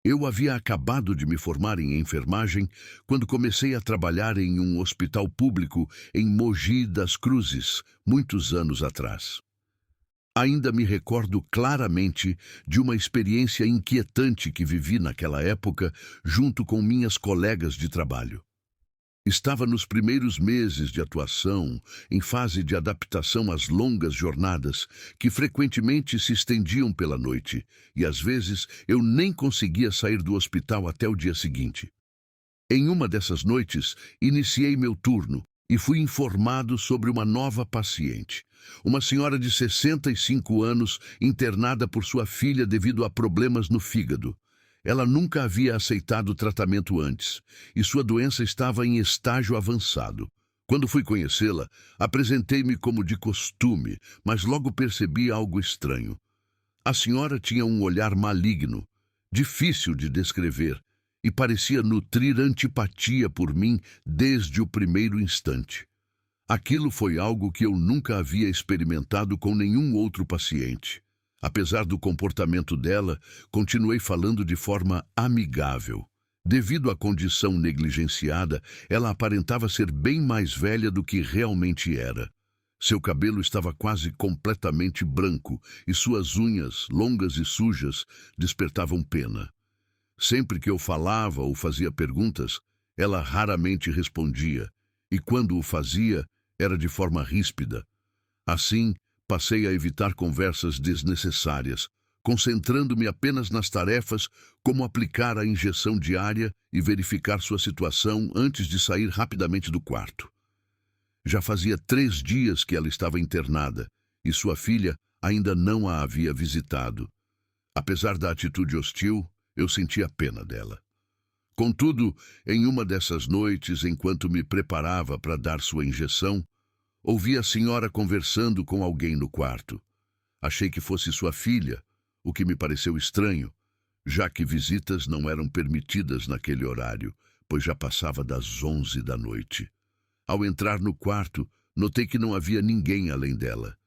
Eu havia acabado de me formar em enfermagem quando comecei a trabalhar em um hospital público em Mogi das Cruzes, muitos anos atrás. Ainda me recordo claramente de uma experiência inquietante que vivi naquela época junto com minhas colegas de trabalho. Estava nos primeiros meses de atuação, em fase de adaptação às longas jornadas, que frequentemente se estendiam pela noite, e às vezes eu nem conseguia sair do hospital até o dia seguinte. Em uma dessas noites, iniciei meu turno e fui informado sobre uma nova paciente. Uma senhora de 65 anos internada por sua filha devido a problemas no fígado. Ela nunca havia aceitado tratamento antes, e sua doença estava em estágio avançado. Quando fui conhecê-la, apresentei-me como de costume, mas logo percebi algo estranho. A senhora tinha um olhar maligno, difícil de descrever, e parecia nutrir antipatia por mim desde o primeiro instante. Aquilo foi algo que eu nunca havia experimentado com nenhum outro paciente. Apesar do comportamento dela, continuei falando de forma amigável. Devido à condição negligenciada, ela aparentava ser bem mais velha do que realmente era. Seu cabelo estava quase completamente branco e suas unhas, longas e sujas, despertavam pena. Sempre que eu falava ou fazia perguntas, ela raramente respondia, e quando o fazia, era de forma ríspida. Assim, passei a evitar conversas desnecessárias, concentrando-me apenas nas tarefas como aplicar a injeção diária e verificar sua situação antes de sair rapidamente do quarto. Já fazia 3 dias que ela estava internada e sua filha ainda não a havia visitado. Apesar da atitude hostil, eu sentia pena dela. Contudo, em uma dessas noites, enquanto me preparava para dar sua injeção, ouvi a senhora conversando com alguém no quarto. Achei que fosse sua filha, o que me pareceu estranho, já que visitas não eram permitidas naquele horário, pois já passava das 11 da noite. Ao entrar no quarto, notei que não havia ninguém além dela.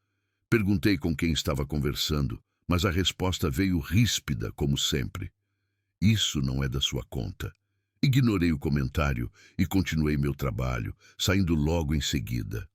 Perguntei com quem estava conversando, mas a resposta veio ríspida, como sempre. Isso não é da sua conta. Ignorei o comentário e continuei meu trabalho, saindo logo em seguida.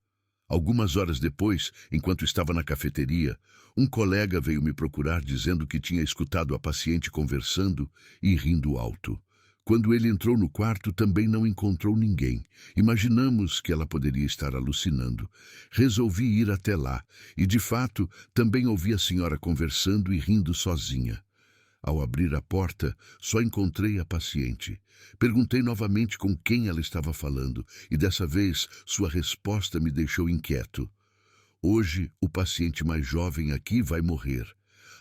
Algumas horas depois, enquanto estava na cafeteria, um colega veio me procurar dizendo que tinha escutado a paciente conversando e rindo alto. Quando ele entrou no quarto, também não encontrou ninguém. Imaginamos que ela poderia estar alucinando. Resolvi ir até lá e, de fato, também ouvi a senhora conversando e rindo sozinha. Ao abrir a porta, só encontrei a paciente. Perguntei novamente com quem ela estava falando e dessa vez sua resposta me deixou inquieto. Hoje, o paciente mais jovem aqui vai morrer.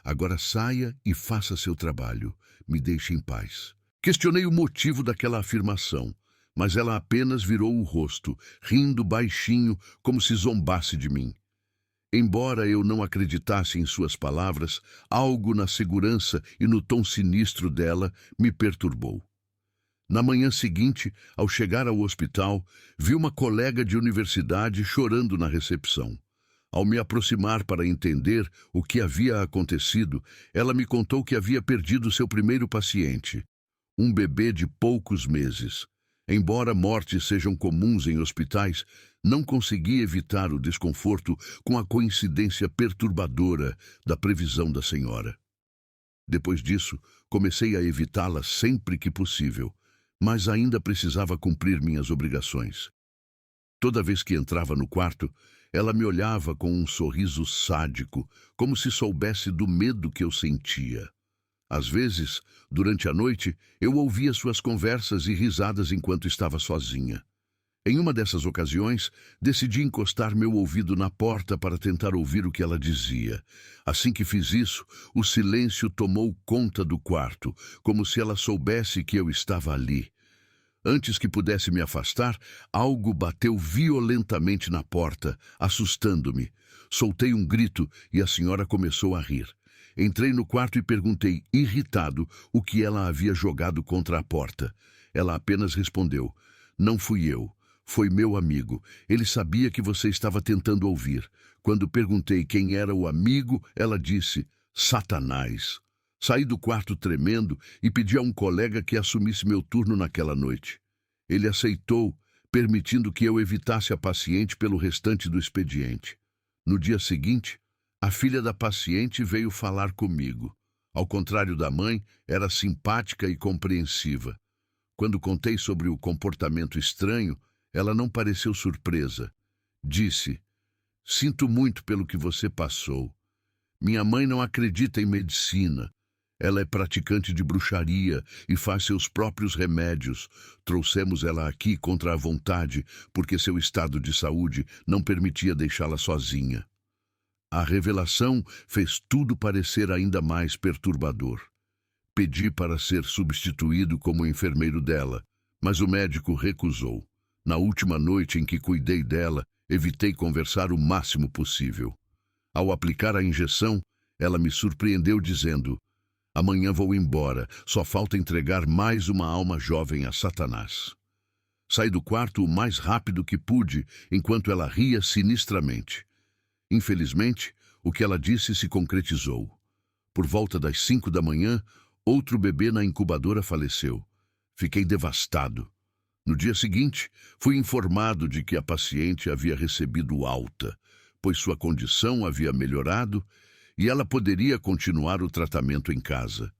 Agora saia e faça seu trabalho. Me deixe em paz. Questionei o motivo daquela afirmação, mas ela apenas virou o rosto, rindo baixinho, como se zombasse de mim. Embora eu não acreditasse em suas palavras, algo na segurança e no tom sinistro dela me perturbou. Na manhã seguinte, ao chegar ao hospital, vi uma colega de universidade chorando na recepção. Ao me aproximar para entender o que havia acontecido, ela me contou que havia perdido seu primeiro paciente, um bebê de poucos meses. Embora mortes sejam comuns em hospitais, não consegui evitar o desconforto com a coincidência perturbadora da previsão da senhora. Depois disso, comecei a evitá-la sempre que possível, mas ainda precisava cumprir minhas obrigações. Toda vez que entrava no quarto, ela me olhava com um sorriso sádico, como se soubesse do medo que eu sentia. Às vezes, durante a noite, eu ouvia suas conversas e risadas enquanto estava sozinha. Em uma dessas ocasiões, decidi encostar meu ouvido na porta para tentar ouvir o que ela dizia. Assim que fiz isso, o silêncio tomou conta do quarto, como se ela soubesse que eu estava ali. Antes que pudesse me afastar, algo bateu violentamente na porta, assustando-me. Soltei um grito e a senhora começou a rir. Entrei no quarto e perguntei, irritado, o que ela havia jogado contra a porta. Ela apenas respondeu, não fui eu. Foi meu amigo. Ele sabia que você estava tentando ouvir. Quando perguntei quem era o amigo, ela disse, Satanás. Saí do quarto tremendo e pedi a um colega que assumisse meu turno naquela noite. Ele aceitou, permitindo que eu evitasse a paciente pelo restante do expediente. No dia seguinte, a filha da paciente veio falar comigo. Ao contrário da mãe, era simpática e compreensiva. Quando contei sobre o comportamento estranho, ela não pareceu surpresa. Disse: "Sinto muito pelo que você passou. Minha mãe não acredita em medicina. Ela é praticante de bruxaria e faz seus próprios remédios. Trouxemos ela aqui contra a vontade, porque seu estado de saúde não permitia deixá-la sozinha." A revelação fez tudo parecer ainda mais perturbador. Pedi para ser substituído como enfermeiro dela, mas o médico recusou. Na última noite em que cuidei dela, evitei conversar o máximo possível. Ao aplicar a injeção, ela me surpreendeu dizendo: "Amanhã vou embora, só falta entregar mais uma alma jovem a Satanás." Saí do quarto o mais rápido que pude, enquanto ela ria sinistramente. Infelizmente, o que ela disse se concretizou. Por volta das 5 da manhã, outro bebê na incubadora faleceu. Fiquei devastado. No dia seguinte, fui informado de que a paciente havia recebido alta, pois sua condição havia melhorado e ela poderia continuar o tratamento em casa.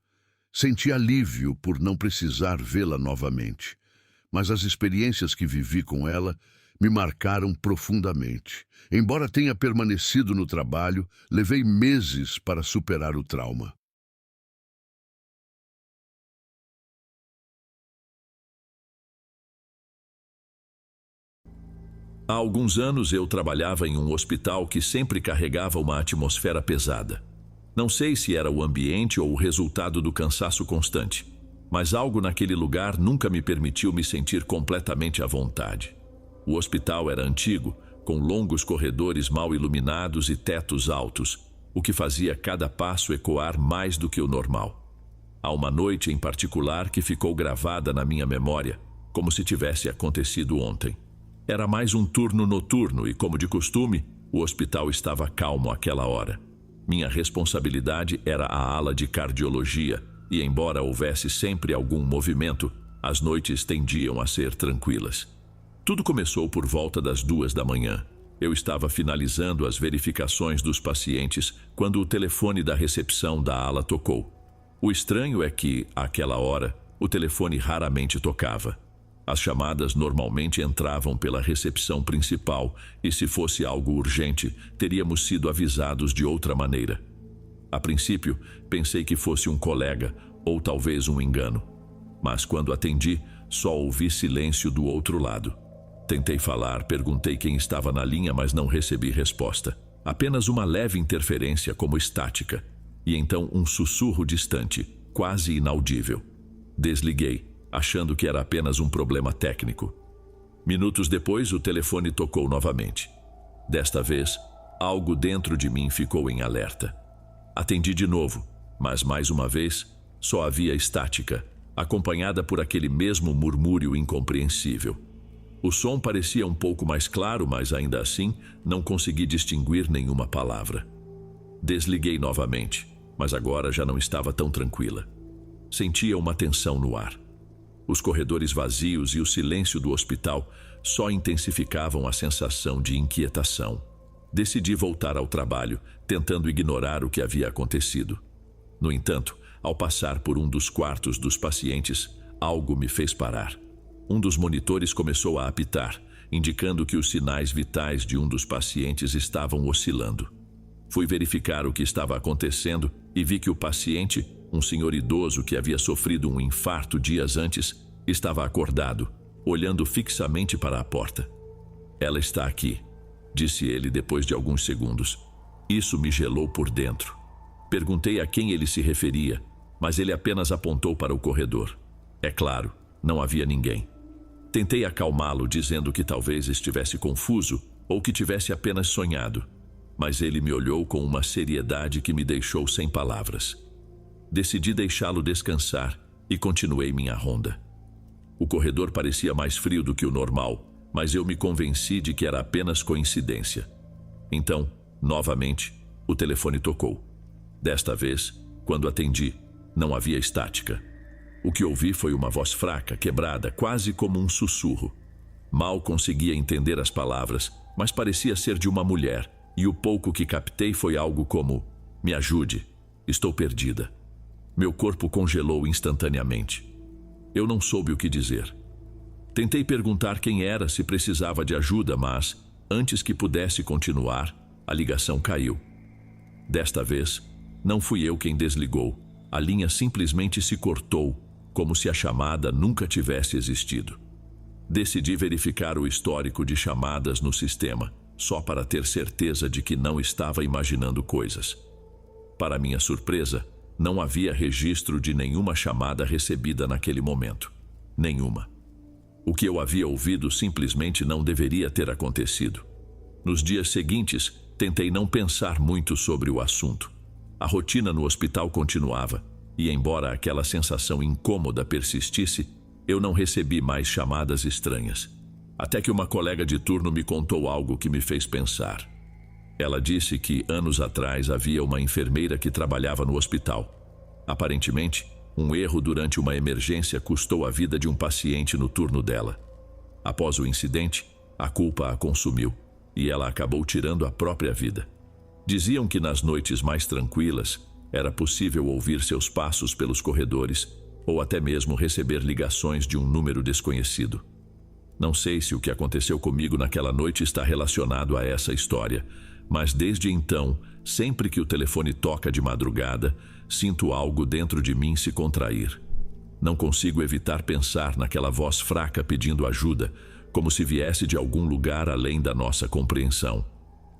Senti alívio por não precisar vê-la novamente, mas as experiências que vivi com ela me marcaram profundamente. Embora tenha permanecido no trabalho, levei meses para superar o trauma. Há alguns anos eu trabalhava em um hospital que sempre carregava uma atmosfera pesada. Não sei se era o ambiente ou o resultado do cansaço constante, mas algo naquele lugar nunca me permitiu me sentir completamente à vontade. O hospital era antigo, com longos corredores mal iluminados e tetos altos, o que fazia cada passo ecoar mais do que o normal. Há uma noite em particular que ficou gravada na minha memória, como se tivesse acontecido ontem. Era mais um turno noturno e, como de costume, o hospital estava calmo àquela hora. Minha responsabilidade era a ala de cardiologia e, embora houvesse sempre algum movimento, as noites tendiam a ser tranquilas. Tudo começou por volta das 2 da manhã. Eu estava finalizando as verificações dos pacientes quando o telefone da recepção da ala tocou. O estranho é que, àquela hora, o telefone raramente tocava. As chamadas normalmente entravam pela recepção principal e, se fosse algo urgente, teríamos sido avisados de outra maneira. A princípio, pensei que fosse um colega ou talvez um engano. Mas quando atendi, só ouvi silêncio do outro lado. Tentei falar, perguntei quem estava na linha, mas não recebi resposta. Apenas uma leve interferência como estática. E então um sussurro distante, quase inaudível. Desliguei, achando que era apenas um problema técnico. Minutos depois, o telefone tocou novamente. Desta vez, algo dentro de mim ficou em alerta. Atendi de novo, mas mais uma vez, só havia estática, acompanhada por aquele mesmo murmúrio incompreensível. O som parecia um pouco mais claro, mas ainda assim, não consegui distinguir nenhuma palavra. Desliguei novamente, mas agora já não estava tão tranquila. Sentia uma tensão no ar. Os corredores vazios e o silêncio do hospital só intensificavam a sensação de inquietação. Decidi voltar ao trabalho, tentando ignorar o que havia acontecido. No entanto, ao passar por um dos quartos dos pacientes, algo me fez parar. Um dos monitores começou a apitar, indicando que os sinais vitais de um dos pacientes estavam oscilando. Fui verificar o que estava acontecendo e vi que o paciente, um senhor idoso que havia sofrido um infarto dias antes, estava acordado, olhando fixamente para a porta. "Ela está aqui", disse ele depois de alguns segundos. Isso me gelou por dentro. Perguntei a quem ele se referia, mas ele apenas apontou para o corredor. É claro, não havia ninguém. Tentei acalmá-lo, dizendo que talvez estivesse confuso ou que tivesse apenas sonhado, mas ele me olhou com uma seriedade que me deixou sem palavras. Decidi deixá-lo descansar e continuei minha ronda. O corredor parecia mais frio do que o normal, mas eu me convenci de que era apenas coincidência. Então, novamente, o telefone tocou. Desta vez, quando atendi, Não havia estática. O que ouvi foi uma voz fraca, quebrada, quase como um sussurro. Mal conseguia entender as palavras, mas parecia ser de uma mulher, e o pouco que captei foi algo como: "Me ajude, estou perdida." Meu corpo congelou instantaneamente. Eu não soube o que dizer. Tentei perguntar quem era, se precisava de ajuda, mas, antes que pudesse continuar, a ligação caiu. Desta vez, não fui eu quem desligou. A linha simplesmente se cortou, como se a chamada nunca tivesse existido. Decidi verificar o histórico de chamadas no sistema, só para ter certeza de que não estava imaginando coisas. Para minha surpresa, não havia registro de nenhuma chamada recebida naquele momento. Nenhuma. O que eu havia ouvido simplesmente não deveria ter acontecido. Nos dias seguintes, tentei não pensar muito sobre o assunto. A rotina no hospital continuava, e embora aquela sensação incômoda persistisse, eu não recebi mais chamadas estranhas. Até que uma colega de turno me contou algo que me fez pensar. Ela disse que, anos atrás, havia uma enfermeira que trabalhava no hospital. Aparentemente, um erro durante uma emergência custou a vida de um paciente no turno dela. Após o incidente, a culpa a consumiu, e ela acabou tirando a própria vida. Diziam que nas noites mais tranquilas, era possível ouvir seus passos pelos corredores, ou até mesmo receber ligações de um número desconhecido. Não sei se o que aconteceu comigo naquela noite está relacionado a essa história, mas desde então, sempre que o telefone toca de madrugada, sinto algo dentro de mim se contrair. Não consigo evitar pensar naquela voz fraca pedindo ajuda, como se viesse de algum lugar além da nossa compreensão.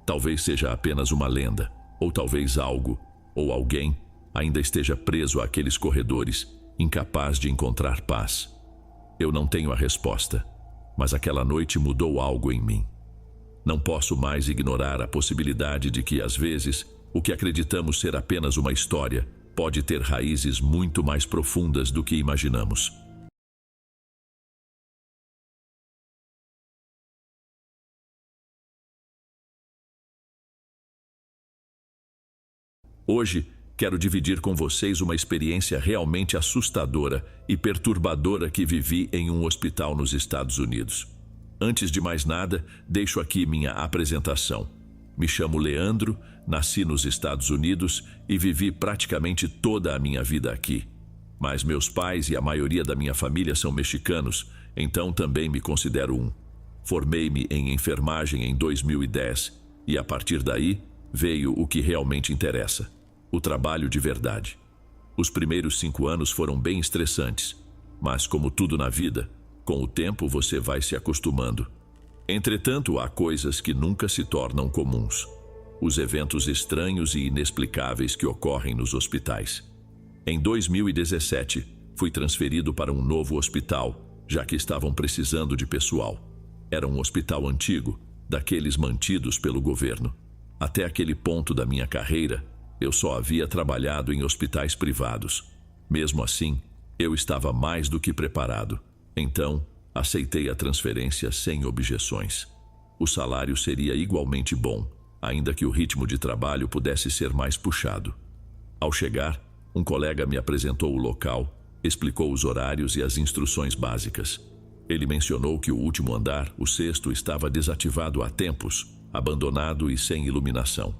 Talvez seja apenas uma lenda, ou talvez algo, ou alguém, ainda esteja preso àqueles corredores, incapaz de encontrar paz. Eu não tenho a resposta, mas aquela noite mudou algo em mim. Não posso mais ignorar a possibilidade de que, às vezes, o que acreditamos ser apenas uma história pode ter raízes muito mais profundas do que imaginamos. Hoje, quero dividir com vocês uma experiência realmente assustadora e perturbadora que vivi em um hospital nos Estados Unidos. Antes de mais nada, deixo aqui minha apresentação. Me chamo Leandro, nasci nos Estados Unidos e vivi praticamente toda a minha vida aqui. Mas meus pais e a maioria da minha família são mexicanos, então também me considero um. Formei-me em enfermagem em 2010 e a partir daí veio o que realmente interessa: o trabalho de verdade. Os primeiros 5 anos foram bem estressantes, mas como tudo na vida, com o tempo você vai se acostumando. Entretanto, há coisas que nunca se tornam comuns: os eventos estranhos e inexplicáveis que ocorrem nos hospitais. Em 2017, fui transferido para um novo hospital, já que estavam precisando de pessoal. Era um hospital antigo, daqueles mantidos pelo governo. Até aquele ponto da minha carreira, eu só havia trabalhado em hospitais privados. Mesmo assim, eu estava mais do que preparado. Então, aceitei a transferência sem objeções. O salário seria igualmente bom, ainda que o ritmo de trabalho pudesse ser mais puxado. Ao chegar, um colega me apresentou o local, explicou os horários e as instruções básicas. Ele mencionou que o último andar, o 6º, estava desativado há tempos, abandonado e sem iluminação.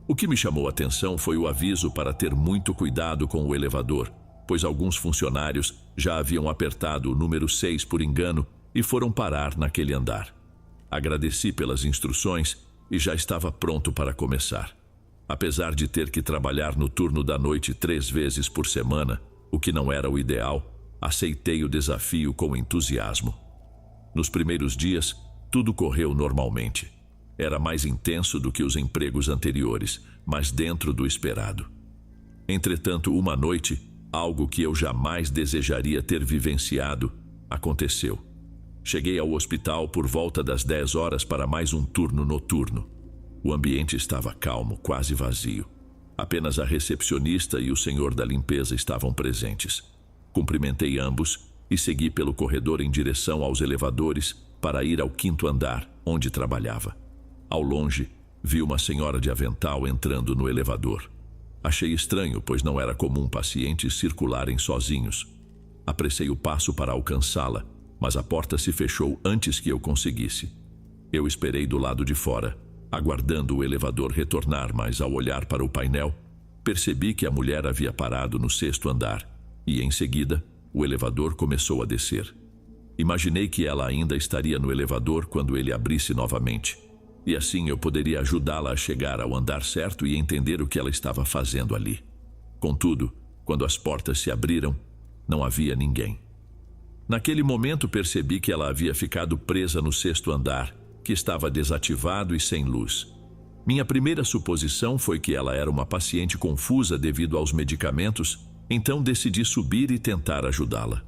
O que me chamou a atenção foi o aviso para ter muito cuidado com o elevador, pois alguns funcionários já haviam apertado o número 6 por engano e foram parar naquele andar. Agradeci pelas instruções e já estava pronto para começar. Apesar de ter que trabalhar no turno da noite 3 vezes por semana, o que não era o ideal, aceitei o desafio com entusiasmo. Nos primeiros dias, tudo correu normalmente. Era mais intenso do que os empregos anteriores, mas dentro do esperado. Entretanto, uma noite, algo que eu jamais desejaria ter vivenciado, aconteceu. Cheguei ao hospital por volta das 10 horas para mais um turno noturno. O ambiente estava calmo, quase vazio. Apenas a recepcionista e o senhor da limpeza estavam presentes. Cumprimentei ambos e segui pelo corredor em direção aos elevadores para ir ao 5º andar, onde trabalhava. Ao longe, vi uma senhora de avental entrando no elevador. Achei estranho, pois não era comum pacientes circularem sozinhos. Apressei o passo para alcançá-la, mas a porta se fechou antes que eu conseguisse. Eu esperei do lado de fora, aguardando o elevador retornar, mas ao olhar para o painel, percebi que a mulher havia parado no 6º andar e, em seguida, o elevador começou a descer. Imaginei que ela ainda estaria no elevador quando ele abrisse novamente, e assim eu poderia ajudá-la a chegar ao andar certo e entender o que ela estava fazendo ali. Contudo, quando as portas se abriram, não havia ninguém. Naquele momento percebi que ela havia ficado presa no 6º andar, que estava desativado e sem luz. Minha primeira suposição foi que ela era uma paciente confusa devido aos medicamentos, então decidi subir e tentar ajudá-la.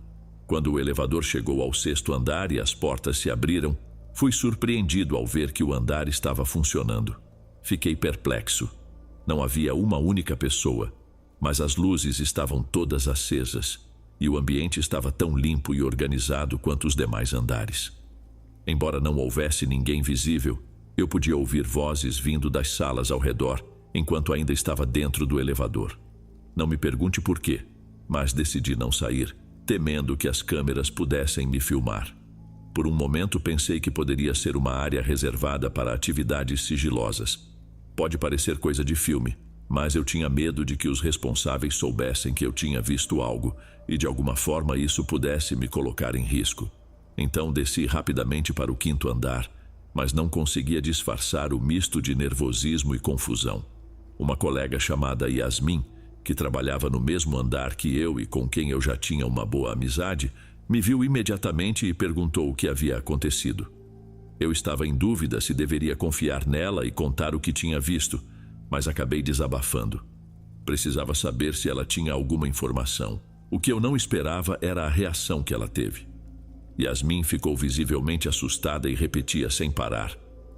Quando o elevador chegou ao 6º andar e as portas se abriram, fui surpreendido ao ver que o andar estava funcionando. Fiquei perplexo. Não havia uma única pessoa, mas as luzes estavam todas acesas e o ambiente estava tão limpo e organizado quanto os demais andares. Embora não houvesse ninguém visível, eu podia ouvir vozes vindo das salas ao redor enquanto ainda estava dentro do elevador. Não me pergunte por quê, mas decidi não sair, temendo que as câmeras pudessem me filmar. Por um momento pensei que poderia ser uma área reservada para atividades sigilosas. Pode parecer coisa de filme, mas eu tinha medo de que os responsáveis soubessem que eu tinha visto algo e de alguma forma isso pudesse me colocar em risco. Então desci rapidamente para o 5º andar, mas não conseguia disfarçar o misto de nervosismo e confusão. Uma colega chamada Yasmin, que trabalhava no mesmo andar que eu e com quem eu já tinha uma boa amizade, me viu imediatamente e perguntou o que havia acontecido. Eu estava em dúvida se deveria confiar nela e contar o que tinha visto, mas acabei desabafando. Precisava saber se ela tinha alguma informação. O que eu não esperava era a reação que ela teve. Yasmin ficou visivelmente assustada e repetia sem parar: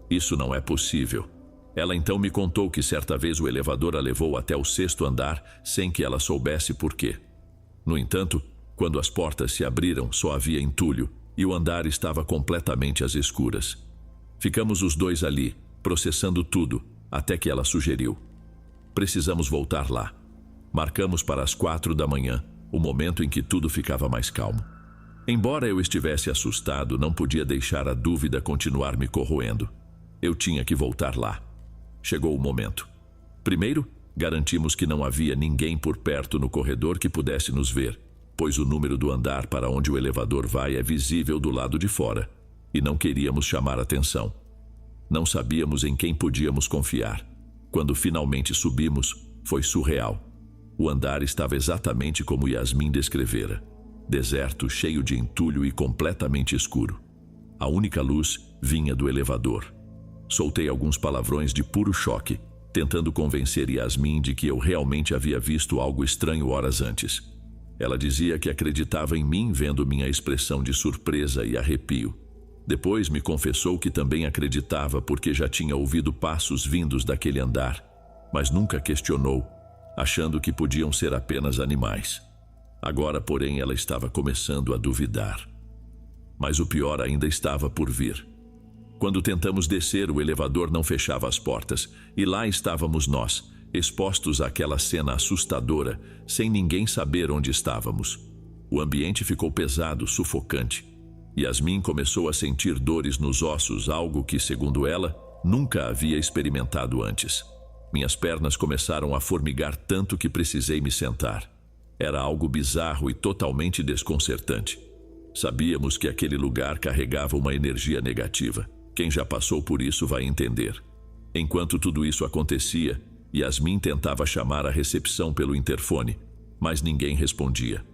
"Isso não é possível." Ela então me contou que certa vez o elevador a levou até o 6º andar sem que ela soubesse por quê. No entanto, quando as portas se abriram, só havia entulho e o andar estava completamente às escuras. Ficamos os dois ali, processando tudo, até que ela sugeriu: "Precisamos voltar lá." Marcamos para as 4 da manhã, o momento em que tudo ficava mais calmo. Embora eu estivesse assustado, não podia deixar a dúvida continuar me corroendo. Eu tinha que voltar lá. Chegou o momento. Primeiro, garantimos que não havia ninguém por perto no corredor que pudesse nos ver, pois o número do andar para onde o elevador vai é visível do lado de fora, e não queríamos chamar atenção. Não sabíamos em quem podíamos confiar. Quando finalmente subimos, foi surreal. O andar estava exatamente como Yasmin descrevera: deserto, cheio de entulho e completamente escuro. A única luz vinha do elevador. Soltei alguns palavrões de puro choque, tentando convencer Yasmin de que eu realmente havia visto algo estranho horas antes. Ela dizia que acreditava em mim vendo minha expressão de surpresa e arrepio. Depois me confessou que também acreditava porque já tinha ouvido passos vindos daquele andar, mas nunca questionou, achando que podiam ser apenas animais. Agora, porém, ela estava começando a duvidar. Mas o pior ainda estava por vir. Quando tentamos descer, o elevador não fechava as portas, e lá estávamos nós, expostos àquela cena assustadora, sem ninguém saber onde estávamos. O ambiente ficou pesado, sufocante. Yasmin começou a sentir dores nos ossos, algo que, segundo ela, nunca havia experimentado antes. Minhas pernas começaram a formigar tanto que precisei me sentar. Era algo bizarro e totalmente desconcertante. Sabíamos que aquele lugar carregava uma energia negativa. Quem já passou por isso vai entender. Enquanto tudo isso acontecia, Yasmin tentava chamar a recepção pelo interfone, mas ninguém respondia.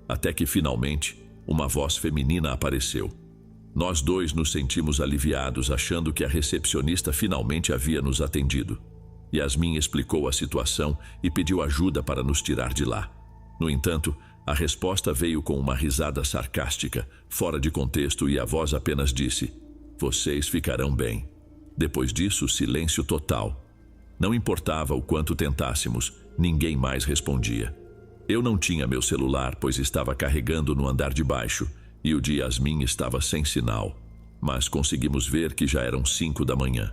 Até que, finalmente, uma voz feminina apareceu. Nós dois nos sentimos aliviados, achando que a recepcionista finalmente havia nos atendido. Yasmin explicou a situação e pediu ajuda para nos tirar de lá. No entanto, a resposta veio com uma risada sarcástica, fora de contexto, e a voz apenas disse: "Vocês ficarão bem." Depois disso, silêncio total. Não importava o quanto tentássemos, ninguém mais respondia. Eu não tinha meu celular, pois estava carregando no andar de baixo, e o de Yasmin estava sem sinal, mas conseguimos ver que já eram 5 da manhã.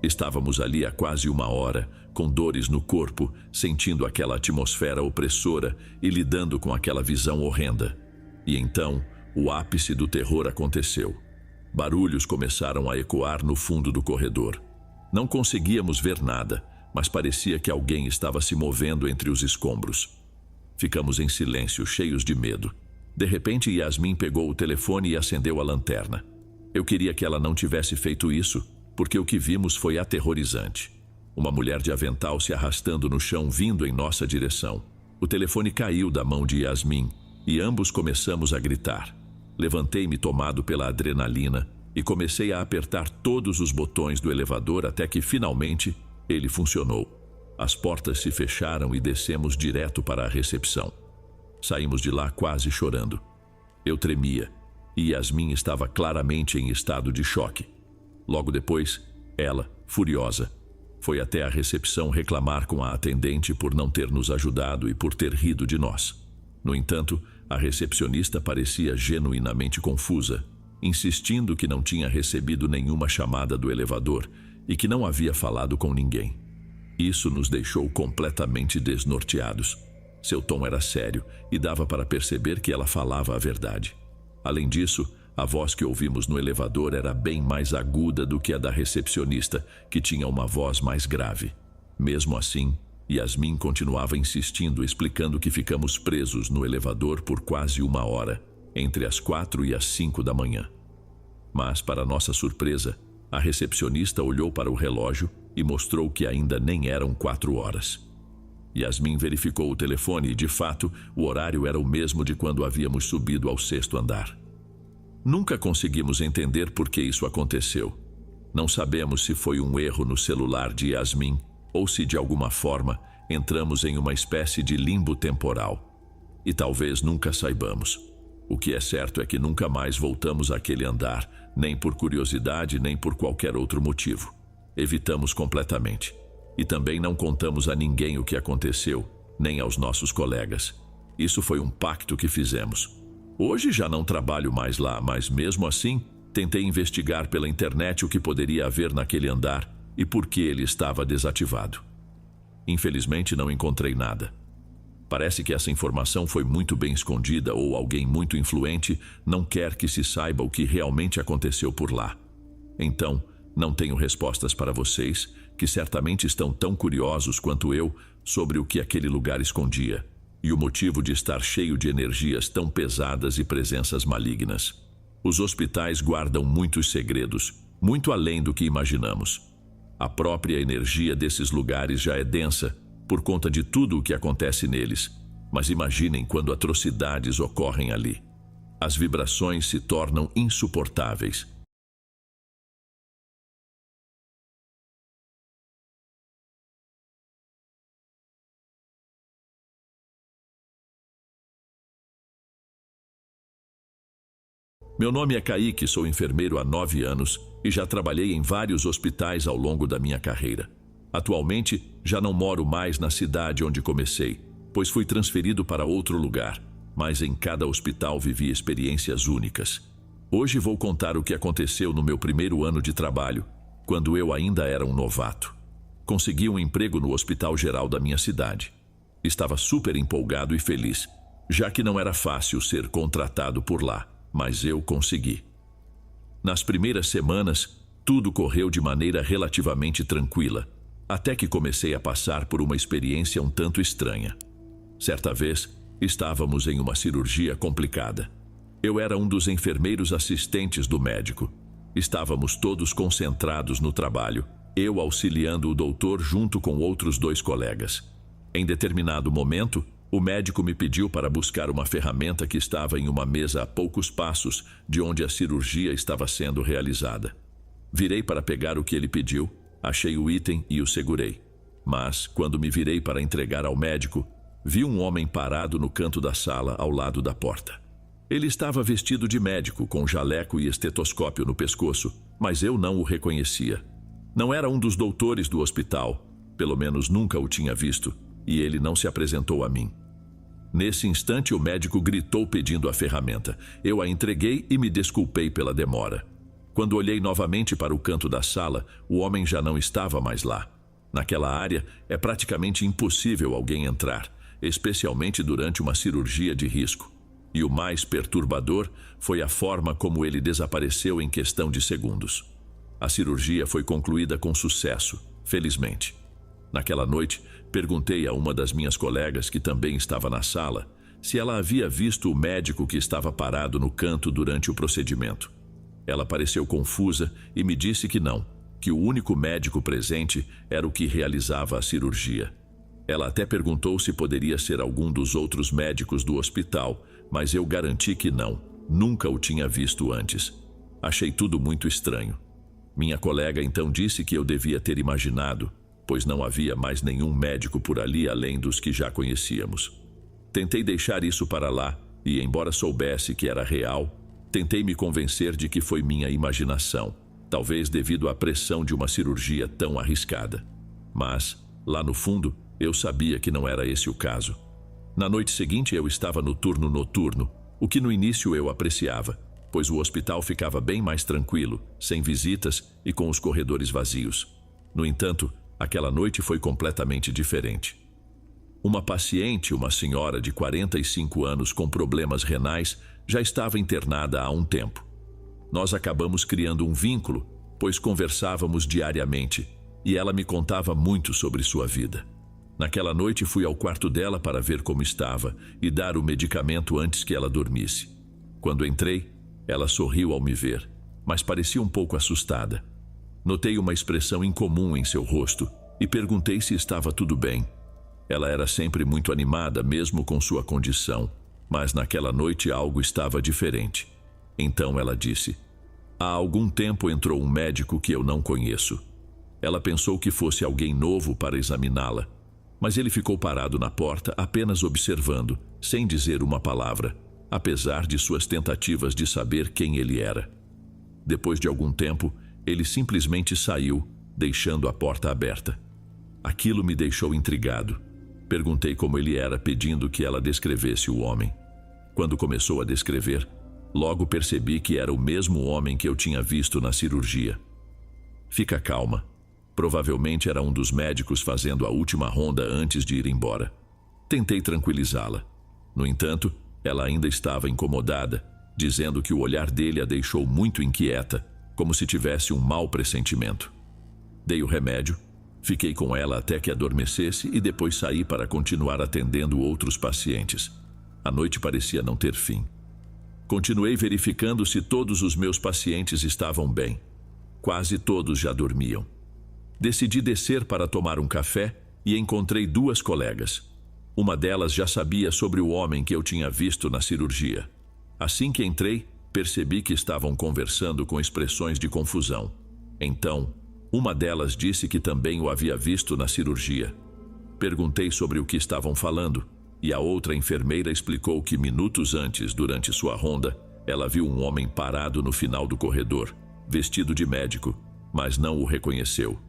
Estávamos ali há quase uma hora, com dores no corpo, sentindo aquela atmosfera opressora e lidando com aquela visão horrenda. E então, o ápice do terror aconteceu. Barulhos começaram a ecoar no fundo do corredor. Não conseguíamos ver nada, mas parecia que alguém estava se movendo entre os escombros. Ficamos em silêncio, cheios de medo. De repente, Yasmin pegou o telefone e acendeu a lanterna. Eu queria que ela não tivesse feito isso, porque o que vimos foi aterrorizante. Uma mulher de avental se arrastando no chão vindo em nossa direção. O telefone caiu da mão de Yasmin e ambos começamos a gritar. Levantei-me tomado pela adrenalina e comecei a apertar todos os botões do elevador até que finalmente ele funcionou. As portas se fecharam e descemos direto para a recepção. Saímos de lá quase chorando. Eu tremia e Yasmin estava claramente em estado de choque. Logo depois, ela, furiosa, foi até a recepção reclamar com a atendente por não ter nos ajudado e por ter rido de nós. No entanto, a recepcionista parecia genuinamente confusa, insistindo que não tinha recebido nenhuma chamada do elevador e que não havia falado com ninguém. Isso nos deixou completamente desnorteados. Seu tom era sério e dava para perceber que ela falava a verdade. Além disso, a voz que ouvimos no elevador era bem mais aguda do que a da recepcionista, que tinha uma voz mais grave. Mesmo assim, Yasmin continuava insistindo, explicando que ficamos presos no elevador por quase uma hora, entre as 4 e as 5 da manhã. Mas, para nossa surpresa, a recepcionista olhou para o relógio e mostrou que ainda nem eram 4 horas. Yasmin verificou o telefone e, de fato, o horário era o mesmo de quando havíamos subido ao 6º andar. Nunca conseguimos entender por que isso aconteceu. Não sabemos se foi um erro no celular de Yasmin ou se, de alguma forma, entramos em uma espécie de limbo temporal. E talvez nunca saibamos. O que é certo é que nunca mais voltamos àquele andar, nem por curiosidade, nem por qualquer outro motivo. Evitamos completamente. E também não contamos a ninguém o que aconteceu, nem aos nossos colegas. Isso foi um pacto que fizemos. Hoje já não trabalho mais lá, mas mesmo assim, tentei investigar pela internet o que poderia haver naquele andar e por que ele estava desativado. Infelizmente não encontrei nada. Parece que essa informação foi muito bem escondida ou alguém muito influente não quer que se saiba o que realmente aconteceu por lá. Então, não tenho respostas para vocês, que certamente estão tão curiosos quanto eu sobre o que aquele lugar escondia e o motivo de estar cheio de energias tão pesadas e presenças malignas. Os hospitais guardam muitos segredos, muito além do que imaginamos. A própria energia desses lugares já é densa por conta de tudo o que acontece neles, mas imaginem quando atrocidades ocorrem ali. As vibrações se tornam insuportáveis. Meu nome é Kaique, sou enfermeiro há 9 anos e já trabalhei em vários hospitais ao longo da minha carreira. Atualmente, já não moro mais na cidade onde comecei, pois fui transferido para outro lugar, mas em cada hospital vivi experiências únicas. Hoje vou contar o que aconteceu no meu primeiro ano de trabalho, quando eu ainda era um novato. Consegui um emprego no Hospital Geral da minha cidade. Estava super empolgado e feliz, já que não era fácil ser contratado por lá. Mas eu consegui. Nas primeiras semanas, tudo correu de maneira relativamente tranquila, até que comecei a passar por uma experiência um tanto estranha. Certa vez, estávamos em uma cirurgia complicada. Eu era um dos enfermeiros assistentes do médico. Estávamos todos concentrados no trabalho, eu auxiliando o doutor junto com outros 2 colegas. Em determinado momento, o médico me pediu para buscar uma ferramenta que estava em uma mesa a poucos passos de onde a cirurgia estava sendo realizada. Virei para pegar o que ele pediu, achei o item e o segurei. Mas, quando me virei para entregar ao médico, vi um homem parado no canto da sala ao lado da porta. Ele estava vestido de médico, com jaleco e estetoscópio no pescoço, mas eu não o reconhecia. Não era um dos doutores do hospital, pelo menos nunca o tinha visto, e ele não se apresentou a mim. Nesse instante, o médico gritou pedindo a ferramenta. Eu a entreguei e me desculpei pela demora. Quando olhei novamente para o canto da sala, o homem já não estava mais lá. Naquela área é praticamente impossível alguém entrar, especialmente durante uma cirurgia de risco. E o mais perturbador foi a forma como ele desapareceu em questão de segundos. A cirurgia foi concluída com sucesso, felizmente. Naquela noite, perguntei a uma das minhas colegas, que também estava na sala, se ela havia visto o médico que estava parado no canto durante o procedimento. Ela pareceu confusa e me disse que não, que o único médico presente era o que realizava a cirurgia. Ela até perguntou se poderia ser algum dos outros médicos do hospital, mas eu garanti que não, nunca o tinha visto antes. Achei tudo muito estranho. Minha colega então disse que eu devia ter imaginado, pois não havia mais nenhum médico por ali além dos que já conhecíamos. Tentei deixar isso para lá e, embora soubesse que era real, tentei me convencer de que foi minha imaginação, talvez devido à pressão de uma cirurgia tão arriscada. Mas, lá no fundo, eu sabia que não era esse o caso. Na noite seguinte eu estava no turno noturno, o que no início eu apreciava, pois o hospital ficava bem mais tranquilo, sem visitas e com os corredores vazios. No entanto, aquela noite foi completamente diferente. Uma paciente, uma senhora de 45 anos com problemas renais, já estava internada há um tempo. Nós acabamos criando um vínculo, pois conversávamos diariamente, e ela me contava muito sobre sua vida. Naquela noite fui ao quarto dela para ver como estava e dar o medicamento antes que ela dormisse. Quando entrei, ela sorriu ao me ver, mas parecia um pouco assustada. Notei uma expressão incomum em seu rosto e perguntei se estava tudo bem. Ela era sempre muito animada, mesmo com sua condição, mas naquela noite algo estava diferente. Então ela disse: há algum tempo entrou um médico que eu não conheço. Ela pensou que fosse alguém novo para examiná-la, mas ele ficou parado na porta apenas observando, sem dizer uma palavra, apesar de suas tentativas de saber quem ele era. Depois de algum tempo, ele simplesmente saiu, deixando a porta aberta. Aquilo me deixou intrigado. Perguntei como ele era, pedindo que ela descrevesse o homem. Quando começou a descrever, logo percebi que era o mesmo homem que eu tinha visto na cirurgia. Fica calma. Provavelmente era um dos médicos fazendo a última ronda antes de ir embora. Tentei tranquilizá-la. No entanto, ela ainda estava incomodada, dizendo que o olhar dele a deixou muito inquieta, como se tivesse um mau pressentimento. Dei o remédio, fiquei com ela até que adormecesse e depois saí para continuar atendendo outros pacientes. A noite parecia não ter fim. Continuei verificando se todos os meus pacientes estavam bem. Quase todos já dormiam. Decidi descer para tomar um café e encontrei duas colegas. Uma delas já sabia sobre o homem que eu tinha visto na cirurgia. Assim que entrei, percebi que estavam conversando com expressões de confusão. Então, uma delas disse que também o havia visto na cirurgia. Perguntei sobre o que estavam falando, e a outra enfermeira explicou que minutos antes, durante sua ronda, ela viu um homem parado no final do corredor, vestido de médico, mas não o reconheceu.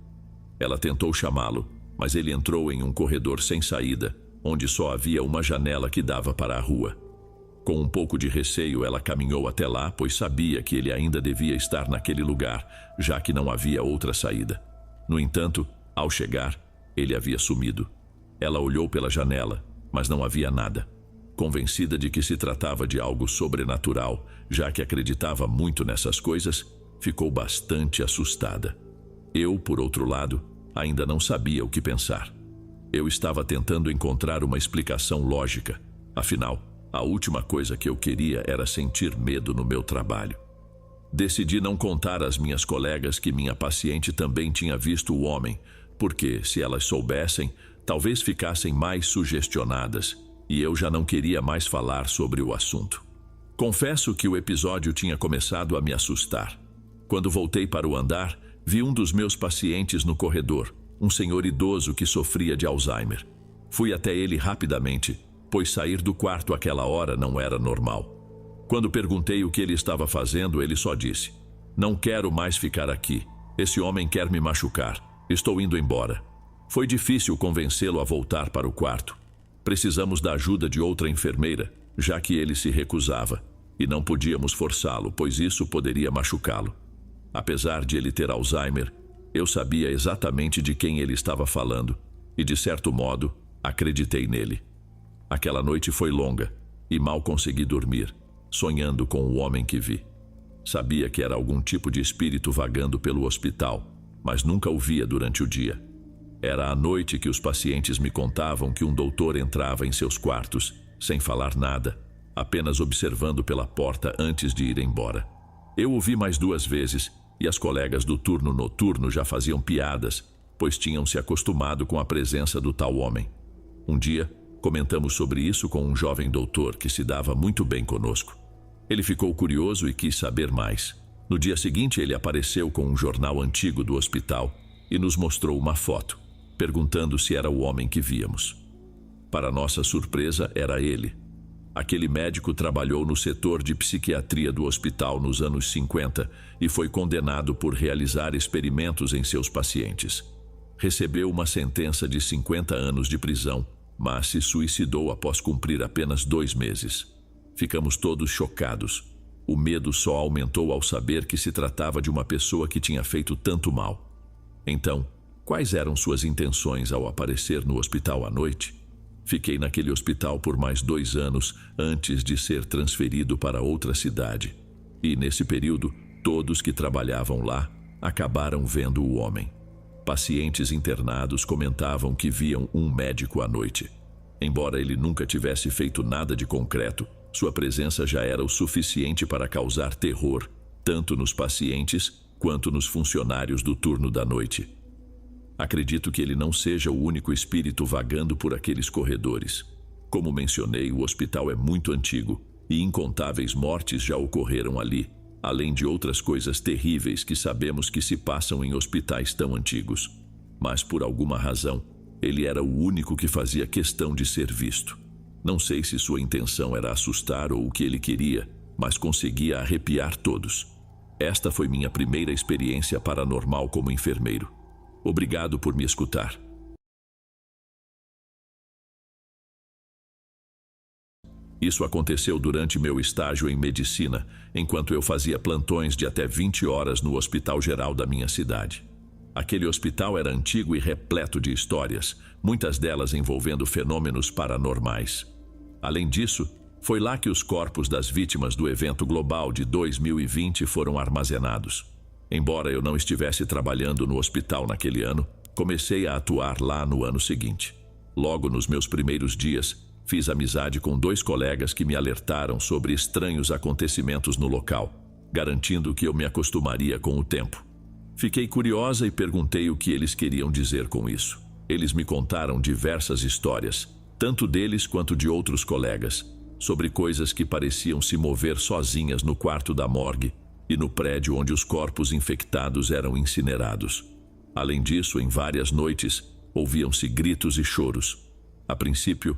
Ela tentou chamá-lo, mas ele entrou em um corredor sem saída, onde só havia uma janela que dava para a rua. Com um pouco de receio, ela caminhou até lá, pois sabia que ele ainda devia estar naquele lugar, já que não havia outra saída. No entanto, ao chegar, ele havia sumido. Ela olhou pela janela, mas não havia nada. Convencida de que se tratava de algo sobrenatural, já que acreditava muito nessas coisas, ficou bastante assustada. Eu, por outro lado, ainda não sabia o que pensar. Eu estava tentando encontrar uma explicação lógica. Afinal, a última coisa que eu queria era sentir medo no meu trabalho. Decidi não contar às minhas colegas que minha paciente também tinha visto o homem, porque, se elas soubessem, talvez ficassem mais sugestionadas, e eu já não queria mais falar sobre o assunto. Confesso que o episódio tinha começado a me assustar. Quando voltei para o andar, vi um dos meus pacientes no corredor, um senhor idoso que sofria de Alzheimer. Fui até ele rapidamente, pois sair do quarto àquela hora não era normal. Quando perguntei o que ele estava fazendo, ele só disse: "Não quero mais ficar aqui. Esse homem quer me machucar. Estou indo embora." Foi difícil convencê-lo a voltar para o quarto. Precisamos da ajuda de outra enfermeira, já que ele se recusava, e não podíamos forçá-lo, pois isso poderia machucá-lo. Apesar de ele ter Alzheimer, eu sabia exatamente de quem ele estava falando e, de certo modo, acreditei nele. Aquela noite foi longa e mal consegui dormir, sonhando com o homem que vi. Sabia que era algum tipo de espírito vagando pelo hospital, mas nunca o via durante o dia. Era à noite que os pacientes me contavam que um doutor entrava em seus quartos, sem falar nada, apenas observando pela porta antes de ir embora. Eu o vi mais 2 vezes e as colegas do turno noturno já faziam piadas, pois tinham se acostumado com a presença do tal homem. Um dia, comentamos sobre isso com um jovem doutor que se dava muito bem conosco. Ele ficou curioso e quis saber mais. No dia seguinte, ele apareceu com um jornal antigo do hospital e nos mostrou uma foto, perguntando se era o homem que víamos. Para nossa surpresa, era ele. Aquele médico trabalhou no setor de psiquiatria do hospital nos anos 50 e foi condenado por realizar experimentos em seus pacientes. Recebeu uma sentença de 50 anos de prisão, mas se suicidou após cumprir apenas 2 meses. Ficamos todos chocados. O medo só aumentou ao saber que se tratava de uma pessoa que tinha feito tanto mal. Então, quais eram suas intenções ao aparecer no hospital à noite? Fiquei naquele hospital por mais 2 anos antes de ser transferido para outra cidade. E nesse período, todos que trabalhavam lá acabaram vendo o homem. Pacientes internados comentavam que viam um médico à noite. Embora ele nunca tivesse feito nada de concreto, sua presença já era o suficiente para causar terror, tanto nos pacientes quanto nos funcionários do turno da noite. Acredito que ele não seja o único espírito vagando por aqueles corredores. Como mencionei, o hospital é muito antigo e incontáveis mortes já ocorreram ali, além de outras coisas terríveis que sabemos que se passam em hospitais tão antigos. Mas por alguma razão, ele era o único que fazia questão de ser visto. Não sei se sua intenção era assustar ou o que ele queria, mas conseguia arrepiar todos. Esta foi minha primeira experiência paranormal como enfermeiro. Obrigado por me escutar. Isso aconteceu durante meu estágio em medicina, enquanto eu fazia plantões de até 20 horas no hospital geral da minha cidade. Aquele hospital era antigo e repleto de histórias, muitas delas envolvendo fenômenos paranormais. Além disso, foi lá que os corpos das vítimas do evento global de 2020 foram armazenados. Embora eu não estivesse trabalhando no hospital naquele ano, comecei a atuar lá no ano seguinte. Logo nos meus primeiros dias, fiz amizade com 2 colegas que me alertaram sobre estranhos acontecimentos no local, garantindo que eu me acostumaria com o tempo. Fiquei curiosa e perguntei o que eles queriam dizer com isso. Eles me contaram diversas histórias, tanto deles quanto de outros colegas, sobre coisas que pareciam se mover sozinhas no quarto da morgue e no prédio onde os corpos infectados eram incinerados. Além disso, em várias noites, ouviam-se gritos e choros. A princípio,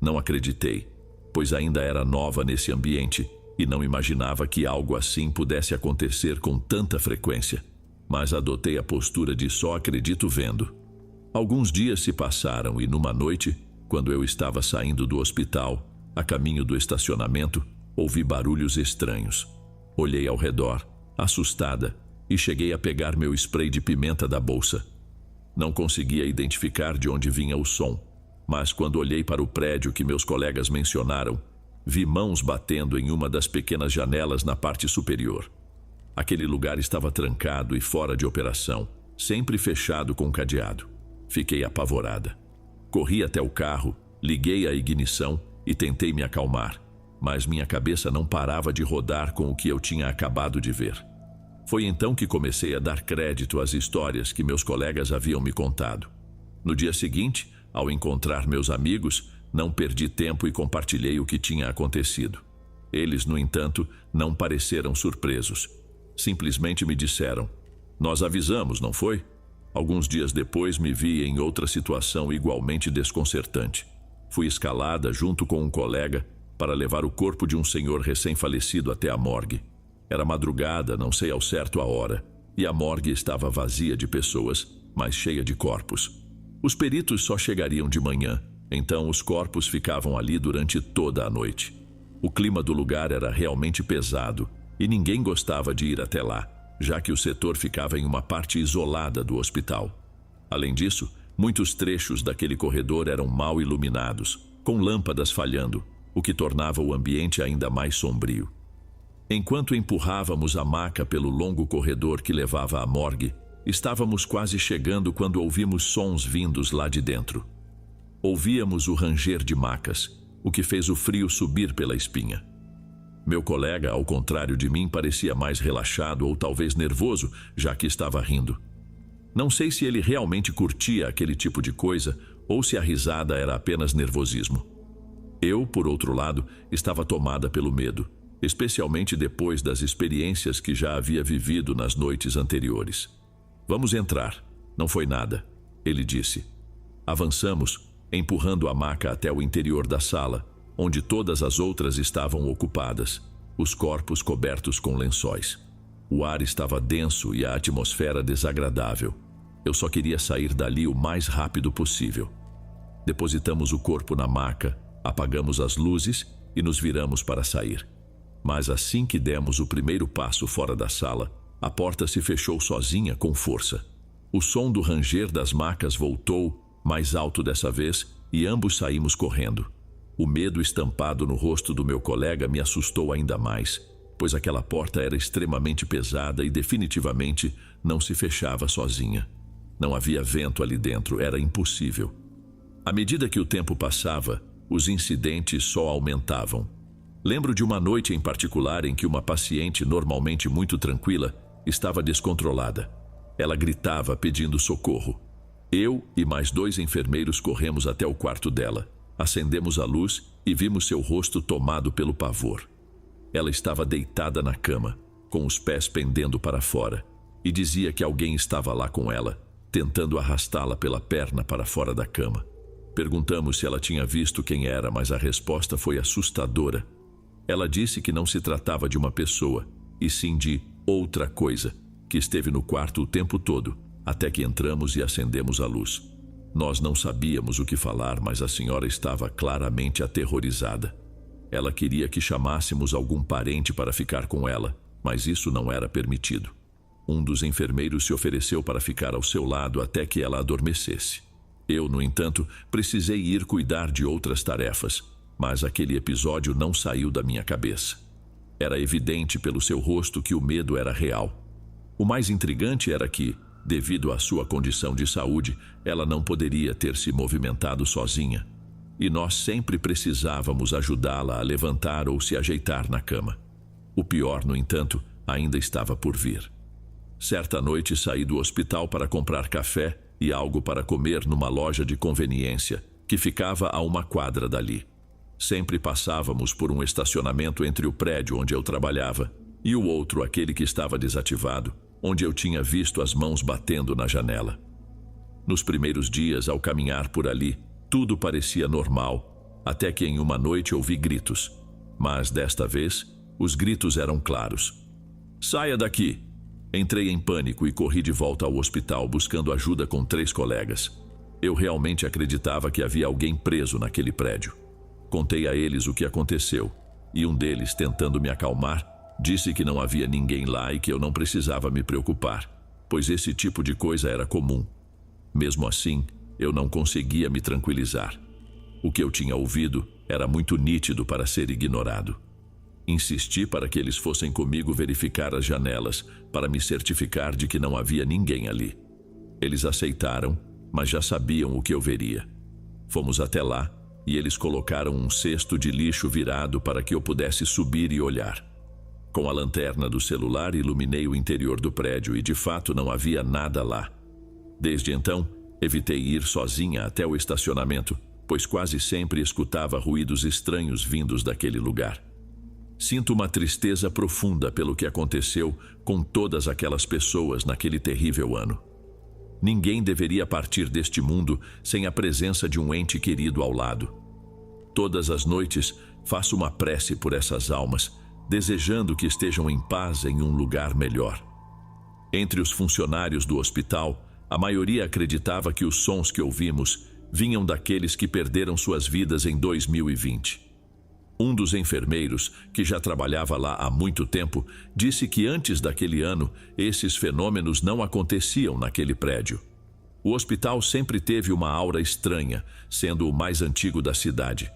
não acreditei, pois ainda era nova nesse ambiente e não imaginava que algo assim pudesse acontecer com tanta frequência. Mas adotei a postura de só acredito vendo. Alguns dias se passaram e numa noite, quando eu estava saindo do hospital, a caminho do estacionamento, ouvi barulhos estranhos. Olhei ao redor, assustada, e cheguei a pegar meu spray de pimenta da bolsa. Não conseguia identificar de onde vinha o som, mas quando olhei para o prédio que meus colegas mencionaram, vi mãos batendo em uma das pequenas janelas na parte superior. Aquele lugar estava trancado e fora de operação, sempre fechado com cadeado. Fiquei apavorada. Corri até o carro, liguei a ignição e tentei me acalmar, mas minha cabeça não parava de rodar com o que eu tinha acabado de ver. Foi então que comecei a dar crédito às histórias que meus colegas haviam me contado. No dia seguinte, ao encontrar meus amigos, não perdi tempo e compartilhei o que tinha acontecido. Eles, no entanto, não pareceram surpresos. Simplesmente me disseram: "Nós avisamos, não foi?" Alguns dias depois me vi em outra situação igualmente desconcertante. Fui escalada junto com um colega para levar o corpo de um senhor recém-falecido até a morgue. Era madrugada, não sei ao certo a hora, e a morgue estava vazia de pessoas, mas cheia de corpos. Os peritos só chegariam de manhã, então os corpos ficavam ali durante toda a noite. O clima do lugar era realmente pesado e ninguém gostava de ir até lá. já que o setor ficava em uma parte isolada do hospital. Além disso, muitos trechos daquele corredor eram mal iluminados, com lâmpadas falhando, o que tornava o ambiente ainda mais sombrio. Enquanto empurrávamos a maca pelo longo corredor que levava à morgue, estávamos quase chegando quando ouvimos sons vindos lá de dentro. Ouvíamos o ranger de macas, o que fez o frio subir pela espinha. Meu colega, ao contrário de mim, parecia mais relaxado ou talvez nervoso, já que estava rindo. Não sei se ele realmente curtia aquele tipo de coisa ou se a risada era apenas nervosismo. Eu, por outro lado, estava tomada pelo medo, especialmente depois das experiências que já havia vivido nas noites anteriores. Vamos entrar, não foi nada, ele disse. Avançamos, empurrando a maca até o interior da sala, onde todas as outras estavam ocupadas, os corpos cobertos com lençóis. O ar estava denso e a atmosfera desagradável. Eu só queria sair dali o mais rápido possível. Depositamos o corpo na maca, apagamos as luzes e nos viramos para sair. Mas assim que demos o primeiro passo fora da sala, a porta se fechou sozinha com força. O som do ranger das macas voltou, mais alto dessa vez, e ambos saímos correndo. O medo estampado no rosto do meu colega me assustou ainda mais, pois aquela porta era extremamente pesada e definitivamente não se fechava sozinha. Não havia vento ali dentro, era impossível. À medida que o tempo passava, os incidentes só aumentavam. Lembro de uma noite em particular em que uma paciente, normalmente muito tranquila, estava descontrolada. Ela gritava pedindo socorro. Eu e mais 2 enfermeiros corremos até o quarto dela. Acendemos a luz e vimos seu rosto tomado pelo pavor. Ela estava deitada na cama, com os pés pendendo para fora, e dizia que alguém estava lá com ela, tentando arrastá-la pela perna para fora da cama. Perguntamos se ela tinha visto quem era, mas a resposta foi assustadora. Ela disse que não se tratava de uma pessoa, e sim de outra coisa, que esteve no quarto o tempo todo, até que entramos e acendemos a luz. Nós não sabíamos o que falar, mas a senhora estava claramente aterrorizada. Ela queria que chamássemos algum parente para ficar com ela, mas isso não era permitido. Um dos enfermeiros se ofereceu para ficar ao seu lado até que ela adormecesse. Eu, no entanto, precisei ir cuidar de outras tarefas, mas aquele episódio não saiu da minha cabeça. Era evidente pelo seu rosto que o medo era real. O mais intrigante era que, devido à sua condição de saúde, ela não poderia ter se movimentado sozinha, e nós sempre precisávamos ajudá-la a levantar ou se ajeitar na cama. O pior, no entanto, ainda estava por vir. Certa noite saí do hospital para comprar café e algo para comer numa loja de conveniência, que ficava a uma quadra dali. Sempre passávamos por um estacionamento entre o prédio onde eu trabalhava e o outro, aquele que estava desativado, onde eu tinha visto as mãos batendo na janela. Nos primeiros dias, ao caminhar por ali, tudo parecia normal, até que em uma noite ouvi gritos. Mas desta vez, os gritos eram claros. "Saia daqui!" Entrei em pânico e corri de volta ao hospital buscando ajuda com 3 colegas. Eu realmente acreditava que havia alguém preso naquele prédio. Contei a eles o que aconteceu, e um deles, tentando me acalmar, disse que não havia ninguém lá e que eu não precisava me preocupar, pois esse tipo de coisa era comum. Mesmo assim, eu não conseguia me tranquilizar. O que eu tinha ouvido era muito nítido para ser ignorado. Insisti para que eles fossem comigo verificar as janelas, para me certificar de que não havia ninguém ali. Eles aceitaram, mas já sabiam o que eu veria. Fomos até lá, e eles colocaram um cesto de lixo virado para que eu pudesse subir e olhar. Com a lanterna do celular, iluminei o interior do prédio e, de fato, não havia nada lá. Desde então, evitei ir sozinha até o estacionamento, pois quase sempre escutava ruídos estranhos vindos daquele lugar. Sinto uma tristeza profunda pelo que aconteceu com todas aquelas pessoas naquele terrível ano. Ninguém deveria partir deste mundo sem a presença de um ente querido ao lado. Todas as noites faço uma prece por essas almas, desejando que estejam em paz em um lugar melhor. Entre os funcionários do hospital, a maioria acreditava que os sons que ouvimos vinham daqueles que perderam suas vidas em 2020. Um dos enfermeiros, que já trabalhava lá há muito tempo, disse que antes daquele ano, esses fenômenos não aconteciam naquele prédio. O hospital sempre teve uma aura estranha, sendo o mais antigo da cidade,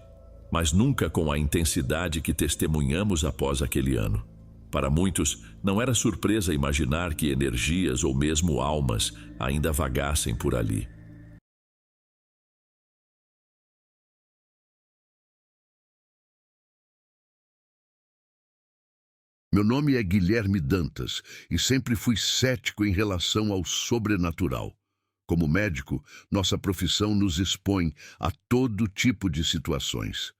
mas nunca com a intensidade que testemunhamos após aquele ano. Para muitos, não era surpresa imaginar que energias ou mesmo almas ainda vagassem por ali. Meu nome é Guilherme Dantas e sempre fui cético em relação ao sobrenatural. Como médico, nossa profissão nos expõe a todo tipo de situações.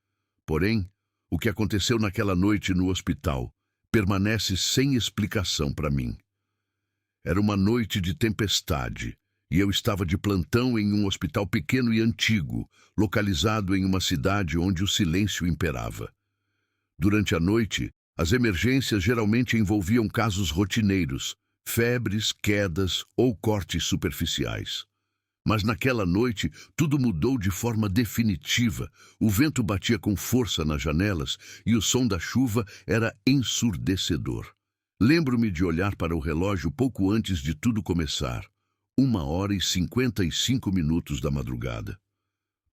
Porém, o que aconteceu naquela noite no hospital permanece sem explicação para mim. Era uma noite de tempestade e eu estava de plantão em um hospital pequeno e antigo, localizado em uma cidade onde o silêncio imperava. Durante a noite, as emergências geralmente envolviam casos rotineiros, febres, quedas ou cortes superficiais. Mas naquela noite, tudo mudou de forma definitiva. O vento batia com força nas janelas e o som da chuva era ensurdecedor. Lembro-me de olhar para o relógio pouco antes de tudo começar. 1h55 da madrugada.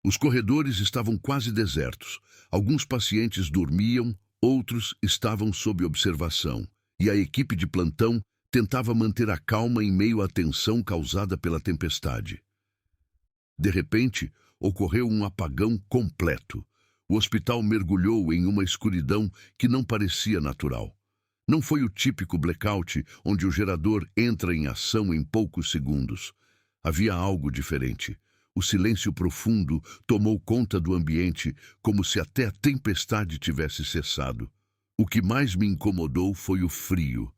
Os corredores estavam quase desertos. Alguns pacientes dormiam, outros estavam sob observação, e a equipe de plantão tentava manter a calma em meio à tensão causada pela tempestade. De repente, ocorreu um apagão completo. O hospital mergulhou em uma escuridão que não parecia natural. Não foi o típico blackout onde o gerador entra em ação em poucos segundos. Havia algo diferente. O silêncio profundo tomou conta do ambiente, como se até a tempestade tivesse cessado. O que mais me incomodou foi o frio.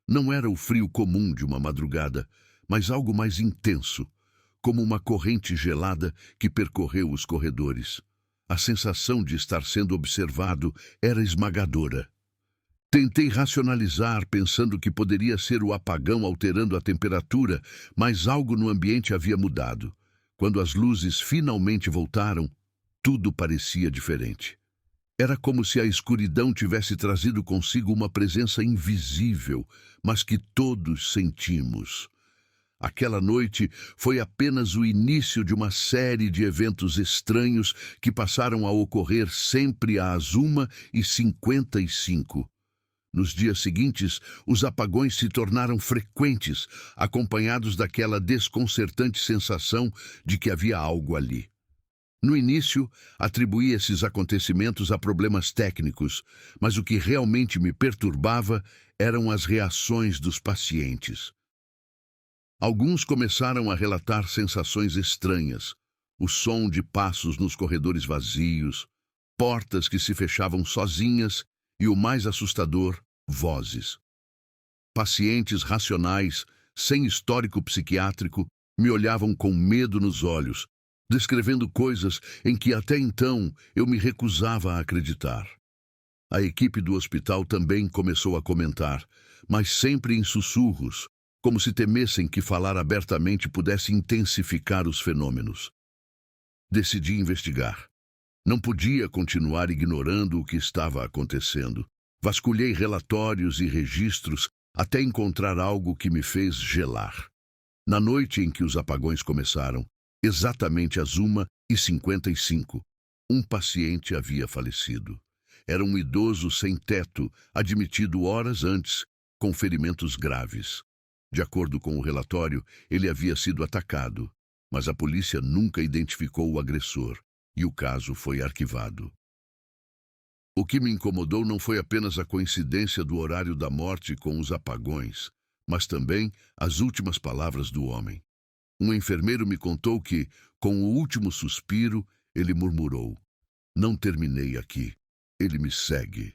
Não era o frio comum de uma madrugada, mas algo mais intenso, como uma corrente gelada que percorreu os corredores. A sensação de estar sendo observado era esmagadora. Tentei racionalizar, pensando que poderia ser o apagão alterando a temperatura, mas algo no ambiente havia mudado. Quando as luzes finalmente voltaram, tudo parecia diferente. Era como se a escuridão tivesse trazido consigo uma presença invisível, mas que todos sentimos. Aquela noite foi apenas o início de uma série de eventos estranhos que passaram a ocorrer sempre às 1h55. Nos dias seguintes, os apagões se tornaram frequentes, acompanhados daquela desconcertante sensação de que havia algo ali. No início, atribuí esses acontecimentos a problemas técnicos, mas o que realmente me perturbava eram as reações dos pacientes. Alguns começaram a relatar sensações estranhas, o som de passos nos corredores vazios, portas que se fechavam sozinhas e, o mais assustador, vozes. Pacientes racionais, sem histórico psiquiátrico, me olhavam com medo nos olhos, descrevendo coisas em que até então eu me recusava a acreditar. A equipe do hospital também começou a comentar, mas sempre em sussurros, como se temessem que falar abertamente pudesse intensificar os fenômenos. Decidi investigar. Não podia continuar ignorando o que estava acontecendo. Vasculhei relatórios e registros até encontrar algo que me fez gelar. Na noite em que os apagões começaram, exatamente às 1h55, um paciente havia falecido. Era um idoso sem teto, admitido horas antes, com ferimentos graves. De acordo com o relatório, ele havia sido atacado, mas a polícia nunca identificou o agressor e o caso foi arquivado. O que me incomodou não foi apenas a coincidência do horário da morte com os apagões, mas também as últimas palavras do homem. Um enfermeiro me contou que, com o último suspiro, ele murmurou: "Não terminei aqui. Ele me segue."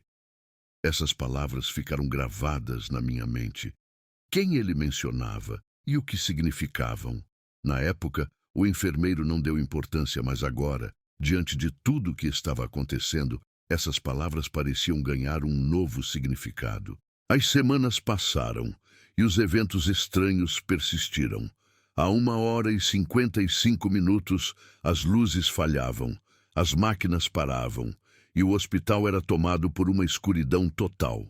Essas palavras ficaram gravadas na minha mente. Quem ele mencionava e o que significavam? Na época, o enfermeiro não deu importância, mas agora, diante de tudo o que estava acontecendo, essas palavras pareciam ganhar um novo significado. As semanas passaram e os eventos estranhos persistiram. A 1h55, as luzes falhavam, as máquinas paravam e o hospital era tomado por uma escuridão total.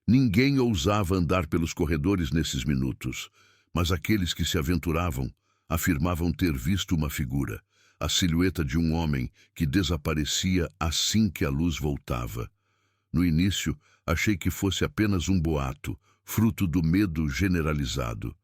Ninguém ousava andar pelos corredores nesses minutos, mas aqueles que se aventuravam afirmavam ter visto uma figura, a silhueta de um homem que desaparecia assim que a luz voltava. No início, achei que fosse apenas um boato, fruto do medo generalizado.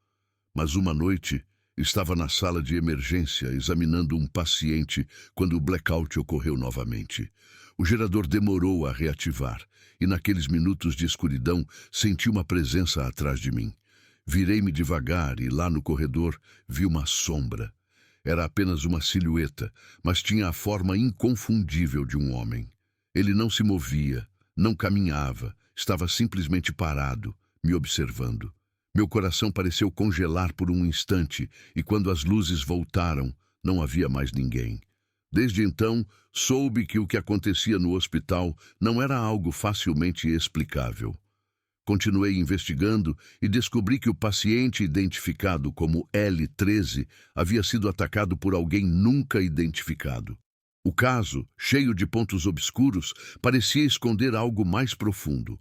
Mas uma noite, estava na sala de emergência examinando um paciente quando o blackout ocorreu novamente. O gerador demorou a reativar e naqueles minutos de escuridão senti uma presença atrás de mim. Virei-me devagar e lá no corredor vi uma sombra. Era apenas uma silhueta, mas tinha a forma inconfundível de um homem. Ele não se movia, não caminhava, estava simplesmente parado, me observando. Meu coração pareceu congelar por um instante e quando as luzes voltaram, não havia mais ninguém. Desde então, soube que o que acontecia no hospital não era algo facilmente explicável. Continuei investigando e descobri que o paciente identificado como L13 havia sido atacado por alguém nunca identificado. O caso, cheio de pontos obscuros, parecia esconder algo mais profundo.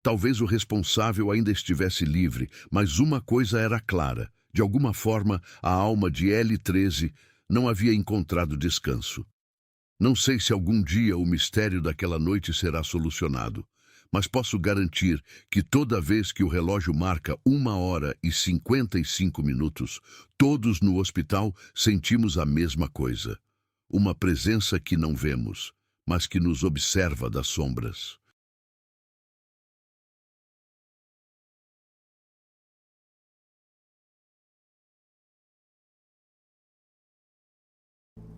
Talvez o responsável ainda estivesse livre, mas uma coisa era clara. De alguma forma, a alma de L13 não havia encontrado descanso. Não sei se algum dia o mistério daquela noite será solucionado, mas posso garantir que toda vez que o relógio marca 1h55, todos no hospital sentimos a mesma coisa. Uma presença que não vemos, mas que nos observa das sombras.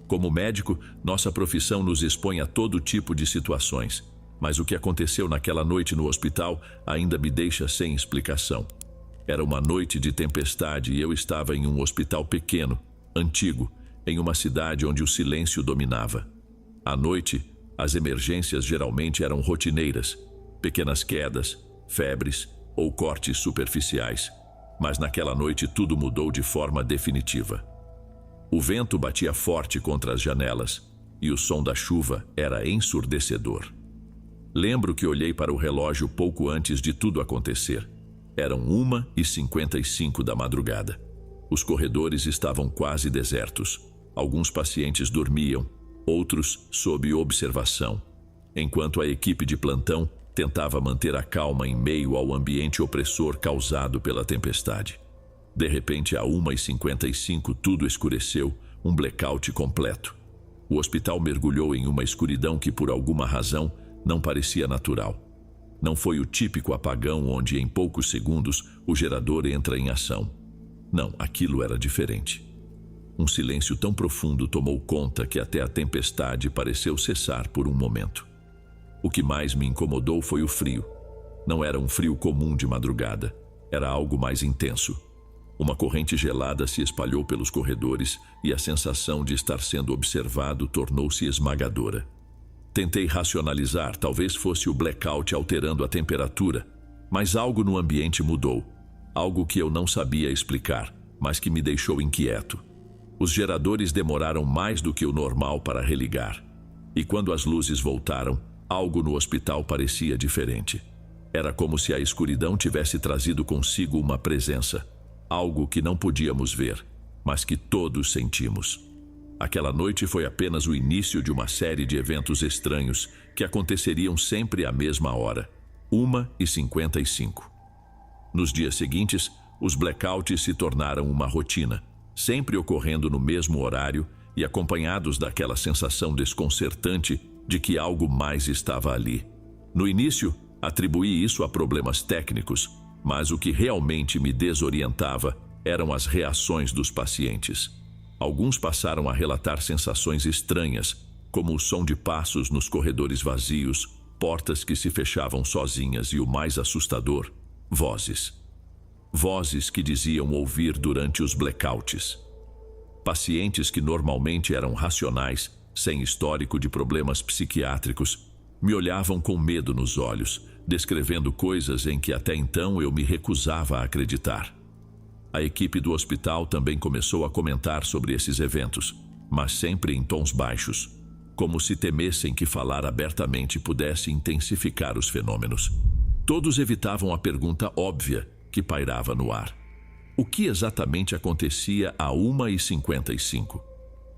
Como médico, nossa profissão nos expõe a todo tipo de situações. Mas o que aconteceu naquela noite no hospital ainda me deixa sem explicação. Era uma noite de tempestade e eu estava em um hospital pequeno, antigo, em uma cidade onde o silêncio dominava. À noite, as emergências geralmente eram rotineiras, pequenas quedas, febres ou cortes superficiais. Mas naquela noite tudo mudou de forma definitiva. O vento batia forte contra as janelas e o som da chuva era ensurdecedor. Lembro que olhei para o relógio pouco antes de tudo acontecer. Eram 1h55 da madrugada. Os corredores estavam quase desertos. Alguns pacientes dormiam, outros sob observação, enquanto a equipe de plantão tentava manter a calma em meio ao ambiente opressor causado pela tempestade. De repente, a 1h55, tudo escureceu, um blackout completo. O hospital mergulhou em uma escuridão que, por alguma razão, não parecia natural. Não foi o típico apagão onde, em poucos segundos, o gerador entra em ação. Não, aquilo era diferente. Um silêncio tão profundo tomou conta que até a tempestade pareceu cessar por um momento. O que mais me incomodou foi o frio. Não era um frio comum de madrugada, era algo mais intenso. Uma corrente gelada se espalhou pelos corredores e a sensação de estar sendo observado tornou-se esmagadora. Tentei racionalizar, talvez fosse o blackout alterando a temperatura, mas algo no ambiente mudou. Algo que eu não sabia explicar, mas que me deixou inquieto. Os geradores demoraram mais do que o normal para religar. E quando as luzes voltaram, algo no hospital parecia diferente. Era como se a escuridão tivesse trazido consigo uma presença. Algo que não podíamos ver, mas que todos sentimos. Aquela noite foi apenas o início de uma série de eventos estranhos que aconteceriam sempre à mesma hora, 1h55. Nos dias seguintes, os blackouts se tornaram uma rotina, sempre ocorrendo no mesmo horário e acompanhados daquela sensação desconcertante de que algo mais estava ali. No início, atribuí isso a problemas técnicos, mas o que realmente me desorientava eram as reações dos pacientes. Alguns passaram a relatar sensações estranhas, como o som de passos nos corredores vazios, portas que se fechavam sozinhas e o mais assustador, vozes. Vozes que diziam ouvir durante os blackouts. Pacientes que normalmente eram racionais, sem histórico de problemas psiquiátricos, me olhavam com medo nos olhos, descrevendo coisas em que até então eu me recusava a acreditar. A equipe do hospital também começou a comentar sobre esses eventos, mas sempre em tons baixos, como se temessem que falar abertamente pudesse intensificar os fenômenos. Todos evitavam a pergunta óbvia que pairava no ar. O que exatamente acontecia a 1h55?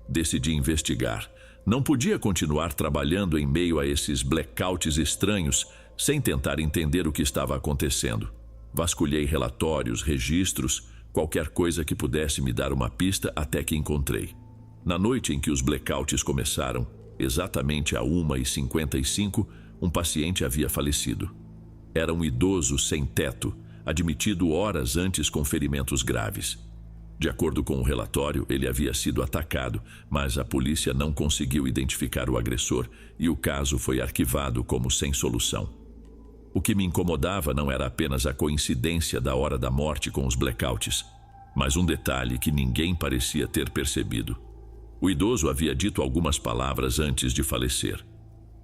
Decidi investigar. Não podia continuar trabalhando em meio a esses blackouts estranhos sem tentar entender o que estava acontecendo. Vasculhei relatórios, registros, qualquer coisa que pudesse me dar uma pista até que encontrei. Na noite em que os blackouts começaram, exatamente a 1h55, um paciente havia falecido. Era um idoso sem teto, admitido horas antes com ferimentos graves. De acordo com o relatório, ele havia sido atacado, mas a polícia não conseguiu identificar o agressor e o caso foi arquivado como sem solução. O que me incomodava não era apenas a coincidência da hora da morte com os blackouts, mas um detalhe que ninguém parecia ter percebido. O idoso havia dito algumas palavras antes de falecer.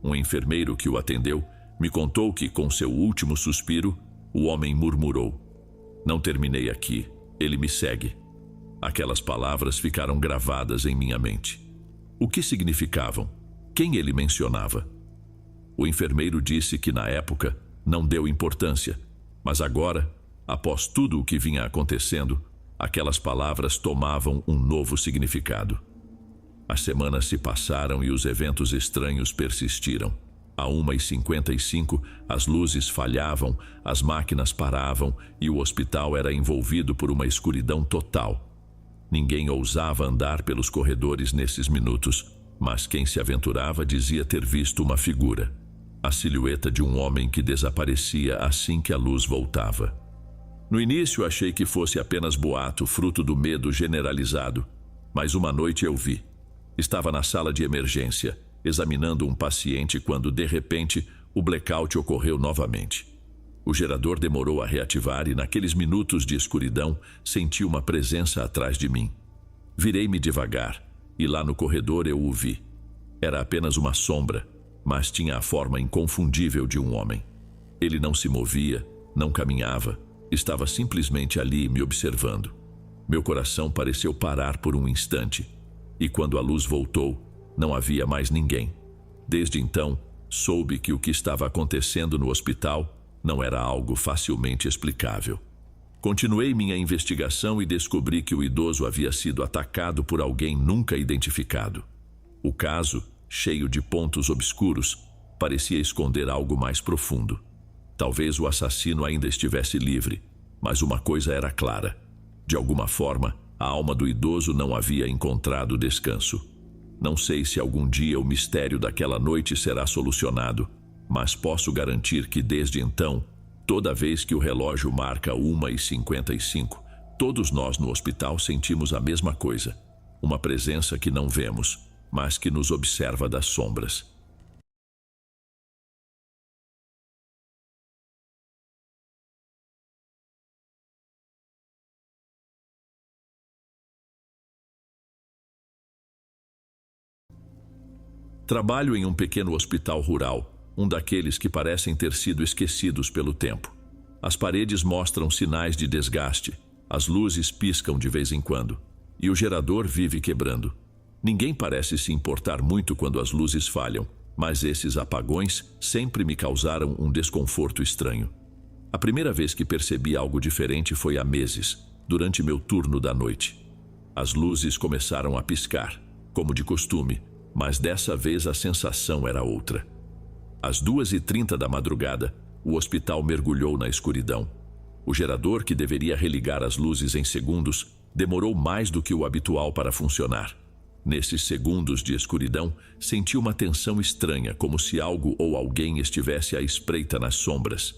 Um enfermeiro que o atendeu me contou que, com seu último suspiro, o homem murmurou: "Não terminei aqui, ele me segue." Aquelas palavras ficaram gravadas em minha mente. O que significavam? Quem ele mencionava? O enfermeiro disse que na época não deu importância, mas agora, após tudo o que vinha acontecendo, aquelas palavras tomavam um novo significado. As semanas se passaram e os eventos estranhos persistiram. A 1h55, as luzes falhavam, as máquinas paravam e o hospital era envolvido por uma escuridão total. Ninguém ousava andar pelos corredores nesses minutos, mas quem se aventurava dizia ter visto uma figura, a silhueta de um homem que desaparecia assim que a luz voltava. No início achei que fosse apenas boato, fruto do medo generalizado, mas uma noite eu vi. Estava na sala de emergência, examinando um paciente quando, de repente, o blackout ocorreu novamente. O gerador demorou a reativar e, naqueles minutos de escuridão, senti uma presença atrás de mim. Virei-me devagar e lá no corredor eu o vi. Era apenas uma sombra, mas tinha a forma inconfundível de um homem. Ele não se movia, não caminhava, estava simplesmente ali me observando. Meu coração pareceu parar por um instante, e quando a luz voltou, não havia mais ninguém. Desde então, soube que o que estava acontecendo no hospital não era algo facilmente explicável. Continuei minha investigação e descobri que o idoso havia sido atacado por alguém nunca identificado. O caso, cheio de pontos obscuros, parecia esconder algo mais profundo. Talvez o assassino ainda estivesse livre, mas uma coisa era clara: de alguma forma, a alma do idoso não havia encontrado descanso. Não sei se algum dia o mistério daquela noite será solucionado, mas posso garantir que desde então, toda vez que o relógio marca 1h55, todos nós no hospital sentimos a mesma coisa: uma presença que não vemos, mas que nos observa das sombras. Trabalho em um pequeno hospital rural, um daqueles que parecem ter sido esquecidos pelo tempo. As paredes mostram sinais de desgaste, as luzes piscam de vez em quando, e o gerador vive quebrando. Ninguém parece se importar muito quando as luzes falham, mas esses apagões sempre me causaram um desconforto estranho. A primeira vez que percebi algo diferente foi há meses, durante meu turno da noite. As luzes começaram a piscar, como de costume, mas dessa vez a sensação era outra. Às 2h30 da madrugada, o hospital mergulhou na escuridão. O gerador, que deveria religar as luzes em segundos, demorou mais do que o habitual para funcionar. Nesses segundos de escuridão, senti uma tensão estranha, como se algo ou alguém estivesse à espreita nas sombras.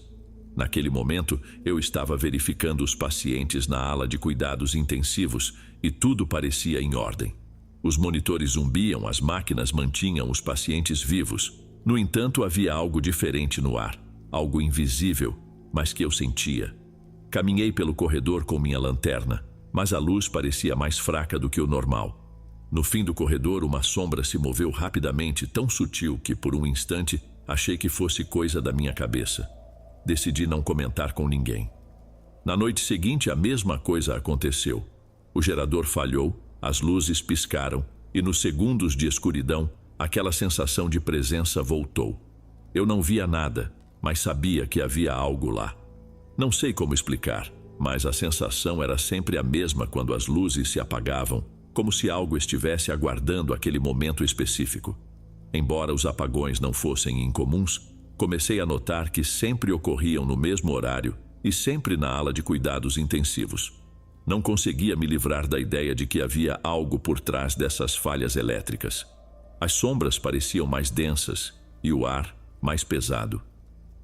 Naquele momento, eu estava verificando os pacientes na ala de cuidados intensivos e tudo parecia em ordem. Os monitores zumbiam, as máquinas mantinham os pacientes vivos. No entanto, havia algo diferente no ar, algo invisível, mas que eu sentia. Caminhei pelo corredor com minha lanterna, mas a luz parecia mais fraca do que o normal. No fim do corredor, uma sombra se moveu rapidamente, tão sutil que, por um instante, achei que fosse coisa da minha cabeça. Decidi não comentar com ninguém. Na noite seguinte, a mesma coisa aconteceu. O gerador falhou, as luzes piscaram, e nos segundos de escuridão, aquela sensação de presença voltou. Eu não via nada, mas sabia que havia algo lá. Não sei como explicar, mas a sensação era sempre a mesma quando as luzes se apagavam, como se algo estivesse aguardando aquele momento específico. Embora os apagões não fossem incomuns, comecei a notar que sempre ocorriam no mesmo horário e sempre na ala de cuidados intensivos. Não conseguia me livrar da ideia de que havia algo por trás dessas falhas elétricas. As sombras pareciam mais densas e o ar mais pesado.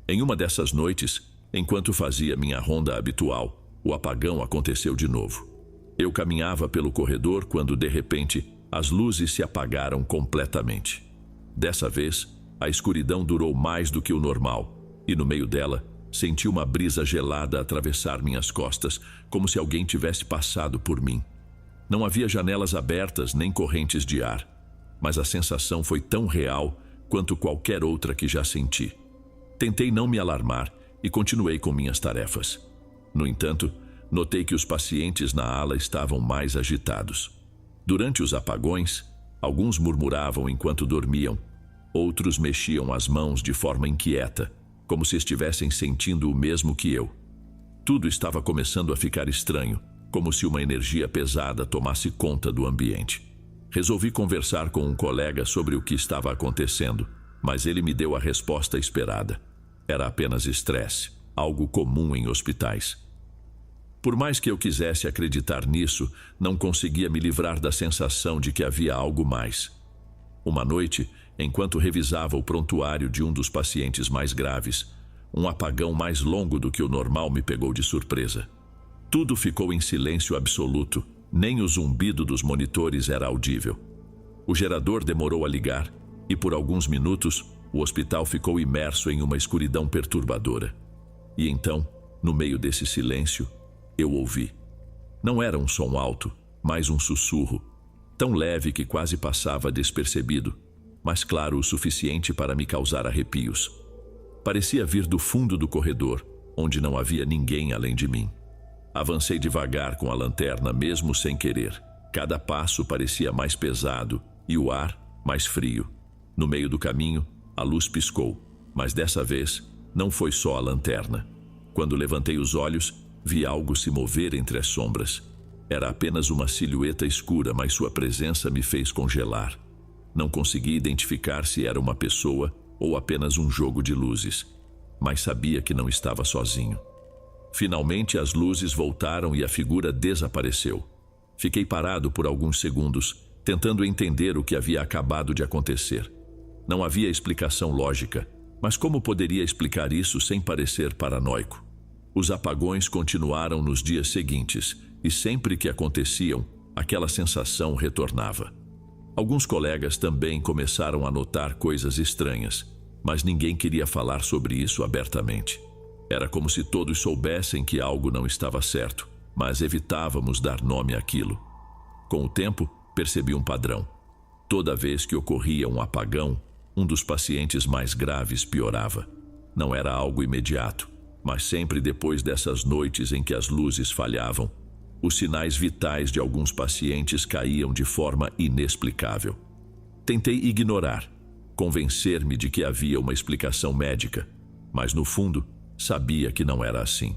Em uma dessas noites, enquanto fazia minha ronda habitual, o apagão aconteceu de novo. Eu caminhava pelo corredor quando, de repente, as luzes se apagaram completamente. Dessa vez, a escuridão durou mais do que o normal, e no meio dela, senti uma brisa gelada atravessar minhas costas, como se alguém tivesse passado por mim. Não havia janelas abertas nem correntes de ar, mas a sensação foi tão real quanto qualquer outra que já senti. Tentei não me alarmar e continuei com minhas tarefas. No entanto, notei que os pacientes na ala estavam mais agitados. Durante os apagões, alguns murmuravam enquanto dormiam, outros mexiam as mãos de forma inquieta, como se estivessem sentindo o mesmo que eu. Tudo estava começando a ficar estranho, como se uma energia pesada tomasse conta do ambiente. Resolvi conversar com um colega sobre o que estava acontecendo, mas ele me deu a resposta esperada. Era apenas estresse, algo comum em hospitais. Por mais que eu quisesse acreditar nisso, não conseguia me livrar da sensação de que havia algo mais. Uma noite, enquanto revisava o prontuário de um dos pacientes mais graves, um apagão mais longo do que o normal me pegou de surpresa. Tudo ficou em silêncio absoluto, nem o zumbido dos monitores era audível. O gerador demorou a ligar e, por alguns minutos, o hospital ficou imerso em uma escuridão perturbadora. E então, no meio desse silêncio, eu ouvi. Não era um som alto, mas um sussurro, tão leve que quase passava despercebido, mas claro o suficiente para me causar arrepios. Parecia vir do fundo do corredor, onde não havia ninguém além de mim. Avancei devagar com a lanterna, mesmo sem querer. Cada passo parecia mais pesado e o ar mais frio. No meio do caminho, a luz piscou, mas dessa vez não foi só a lanterna. Quando levantei os olhos, vi algo se mover entre as sombras. Era apenas uma silhueta escura, mas sua presença me fez congelar. Não consegui identificar se era uma pessoa ou apenas um jogo de luzes, mas sabia que não estava sozinho. Finalmente as luzes voltaram e a figura desapareceu. Fiquei parado por alguns segundos, tentando entender o que havia acabado de acontecer. Não havia explicação lógica, mas como poderia explicar isso sem parecer paranoico? Os apagões continuaram nos dias seguintes, e sempre que aconteciam, aquela sensação retornava. Alguns colegas também começaram a notar coisas estranhas, mas ninguém queria falar sobre isso abertamente. Era como se todos soubessem que algo não estava certo, mas evitávamos dar nome àquilo. Com o tempo, percebi um padrão. Toda vez que ocorria um apagão, um dos pacientes mais graves piorava. Não era algo imediato, mas sempre depois dessas noites em que as luzes falhavam, os sinais vitais de alguns pacientes caíam de forma inexplicável. Tentei ignorar, convencer-me de que havia uma explicação médica, mas no fundo, sabia que não era assim.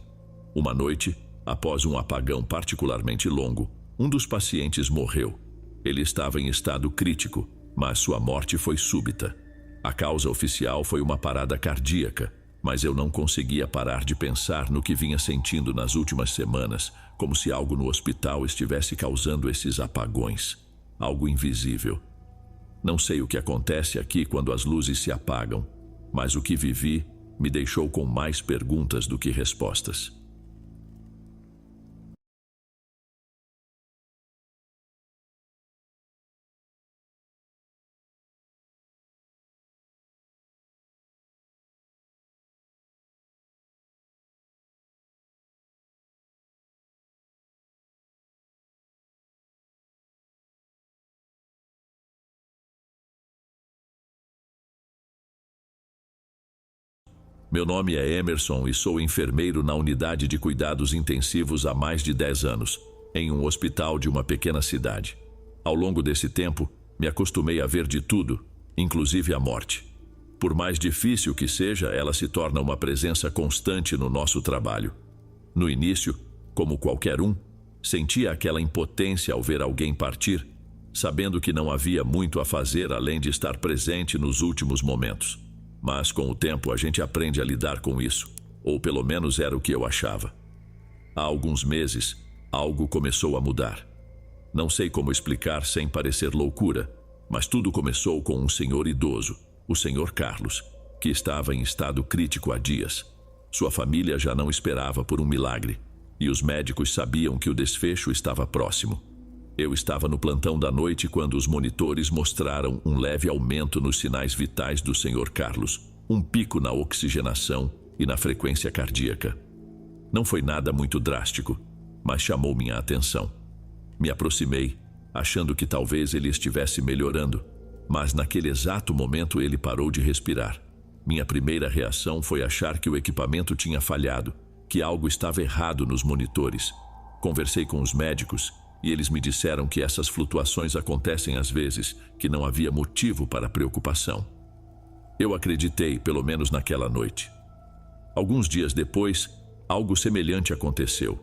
Uma noite, após um apagão particularmente longo, um dos pacientes morreu. Ele estava em estado crítico, mas sua morte foi súbita. A causa oficial foi uma parada cardíaca, mas eu não conseguia parar de pensar no que vinha sentindo nas últimas semanas, como se algo no hospital estivesse causando esses apagões. Algo invisível. Não sei o que acontece aqui quando as luzes se apagam, mas o que vivi me deixou com mais perguntas do que respostas. Meu nome é Emerson e sou enfermeiro na unidade de cuidados intensivos há mais de 10 anos, em um hospital de uma pequena cidade. Ao longo desse tempo, me acostumei a ver de tudo, inclusive a morte. Por mais difícil que seja, ela se torna uma presença constante no nosso trabalho. No início, como qualquer um, sentia aquela impotência ao ver alguém partir, sabendo que não havia muito a fazer além de estar presente nos últimos momentos. Mas com o tempo a gente aprende a lidar com isso, ou pelo menos era o que eu achava. Há alguns meses, algo começou a mudar. Não sei como explicar sem parecer loucura, mas tudo começou com um senhor idoso, o Sr. Carlos, que estava em estado crítico há dias. Sua família já não esperava por um milagre, e os médicos sabiam que o desfecho estava próximo. Eu estava no plantão da noite quando os monitores mostraram um leve aumento nos sinais vitais do Sr. Carlos, um pico na oxigenação e na frequência cardíaca. Não foi nada muito drástico, mas chamou minha atenção. Me aproximei, achando que talvez ele estivesse melhorando, mas naquele exato momento ele parou de respirar. Minha primeira reação foi achar que o equipamento tinha falhado, que algo estava errado nos monitores. Conversei com os médicos e eles me disseram que essas flutuações acontecem às vezes, que não havia motivo para preocupação. Eu acreditei, pelo menos naquela noite. Alguns dias depois, algo semelhante aconteceu.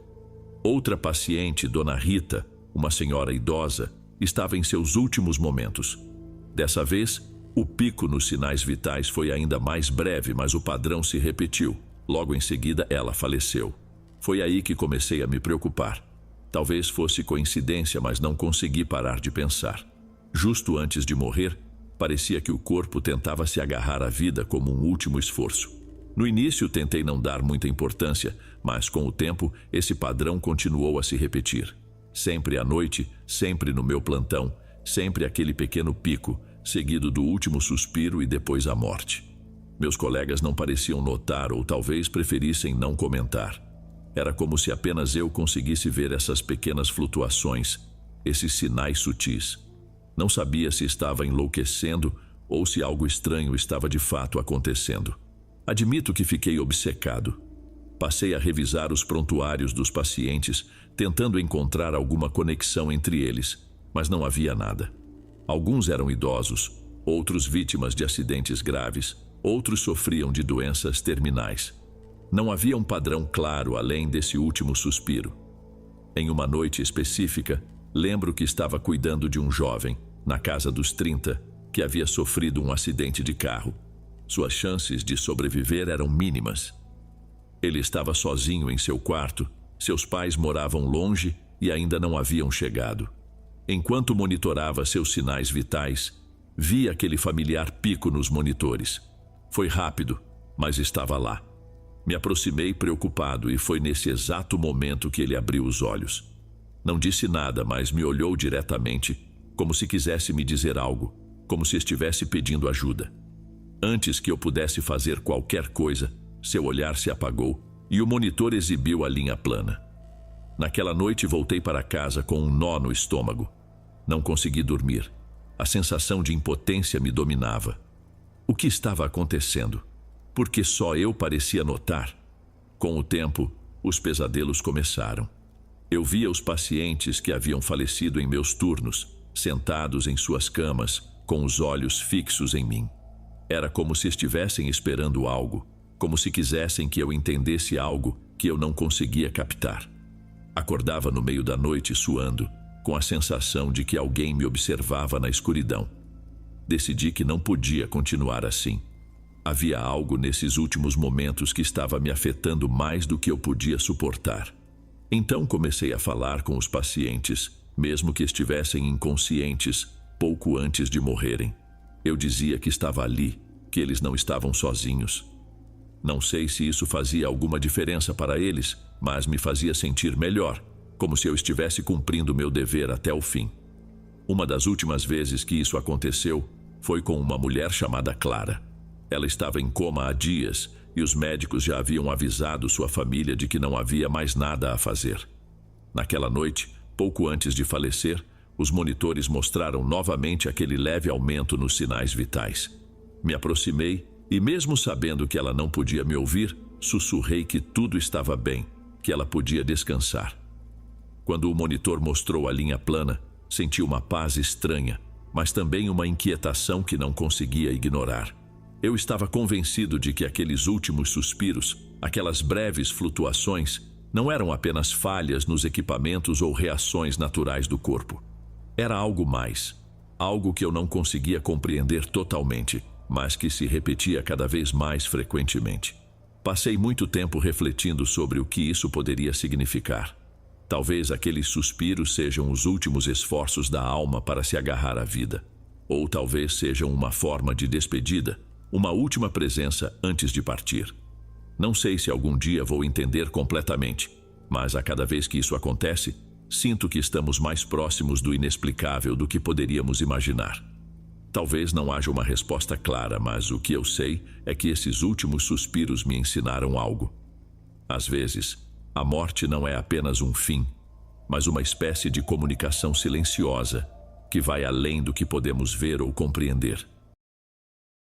Outra paciente, Dona Rita, uma senhora idosa, estava em seus últimos momentos. Dessa vez, o pico nos sinais vitais foi ainda mais breve, mas o padrão se repetiu. Logo em seguida, ela faleceu. Foi aí que comecei a me preocupar. Talvez fosse coincidência, mas não consegui parar de pensar. Justo antes de morrer, parecia que o corpo tentava se agarrar à vida como um último esforço. No início, tentei não dar muita importância, mas com o tempo, esse padrão continuou a se repetir. Sempre à noite, sempre no meu plantão, sempre aquele pequeno pico, seguido do último suspiro e depois a morte. Meus colegas não pareciam notar ou talvez preferissem não comentar. Era como se apenas eu conseguisse ver essas pequenas flutuações, esses sinais sutis. Não sabia se estava enlouquecendo ou se algo estranho estava de fato acontecendo. Admito que fiquei obcecado. Passei a revisar os prontuários dos pacientes, tentando encontrar alguma conexão entre eles, mas não havia nada. Alguns eram idosos, outros vítimas de acidentes graves, outros sofriam de doenças terminais. Não havia um padrão claro além desse último suspiro. Em uma noite específica, lembro que estava cuidando de um jovem, na casa dos 30, que havia sofrido um acidente de carro. Suas chances de sobreviver eram mínimas. Ele estava sozinho em seu quarto, seus pais moravam longe e ainda não haviam chegado. Enquanto monitorava seus sinais vitais, vi aquele familiar pico nos monitores. Foi rápido, mas estava lá. Me aproximei preocupado e foi nesse exato momento que ele abriu os olhos. Não disse nada, mas me olhou diretamente, como se quisesse me dizer algo, como se estivesse pedindo ajuda. Antes que eu pudesse fazer qualquer coisa, seu olhar se apagou e o monitor exibiu a linha plana. Naquela noite voltei para casa com um nó no estômago. Não consegui dormir. A sensação de impotência me dominava. O que estava acontecendo? Porque só eu parecia notar. Com o tempo, os pesadelos começaram. Eu via os pacientes que haviam falecido em meus turnos, sentados em suas camas, com os olhos fixos em mim. Era como se estivessem esperando algo, como se quisessem que eu entendesse algo que eu não conseguia captar. Acordava no meio da noite suando, com a sensação de que alguém me observava na escuridão. Decidi que não podia continuar assim. Havia algo nesses últimos momentos que estava me afetando mais do que eu podia suportar. Então comecei a falar com os pacientes, mesmo que estivessem inconscientes, pouco antes de morrerem. Eu dizia que estava ali, que eles não estavam sozinhos. Não sei se isso fazia alguma diferença para eles, mas me fazia sentir melhor, como se eu estivesse cumprindo meu dever até o fim. Uma das últimas vezes que isso aconteceu foi com uma mulher chamada Clara. Ela estava em coma há dias e os médicos já haviam avisado sua família de que não havia mais nada a fazer. Naquela noite, pouco antes de falecer, os monitores mostraram novamente aquele leve aumento nos sinais vitais. Me aproximei e, mesmo sabendo que ela não podia me ouvir, sussurrei que tudo estava bem, que ela podia descansar. Quando o monitor mostrou a linha plana, senti uma paz estranha, mas também uma inquietação que não conseguia ignorar. Eu estava convencido de que aqueles últimos suspiros, aquelas breves flutuações, não eram apenas falhas nos equipamentos ou reações naturais do corpo. Era algo mais, algo que eu não conseguia compreender totalmente, mas que se repetia cada vez mais frequentemente. Passei muito tempo refletindo sobre o que isso poderia significar. Talvez aqueles suspiros sejam os últimos esforços da alma para se agarrar à vida. Ou talvez sejam uma forma de despedida, uma última presença antes de partir. Não sei se algum dia vou entender completamente, mas a cada vez que isso acontece, sinto que estamos mais próximos do inexplicável do que poderíamos imaginar. Talvez não haja uma resposta clara, mas o que eu sei é que esses últimos suspiros me ensinaram algo. Às vezes, a morte não é apenas um fim, mas uma espécie de comunicação silenciosa que vai além do que podemos ver ou compreender.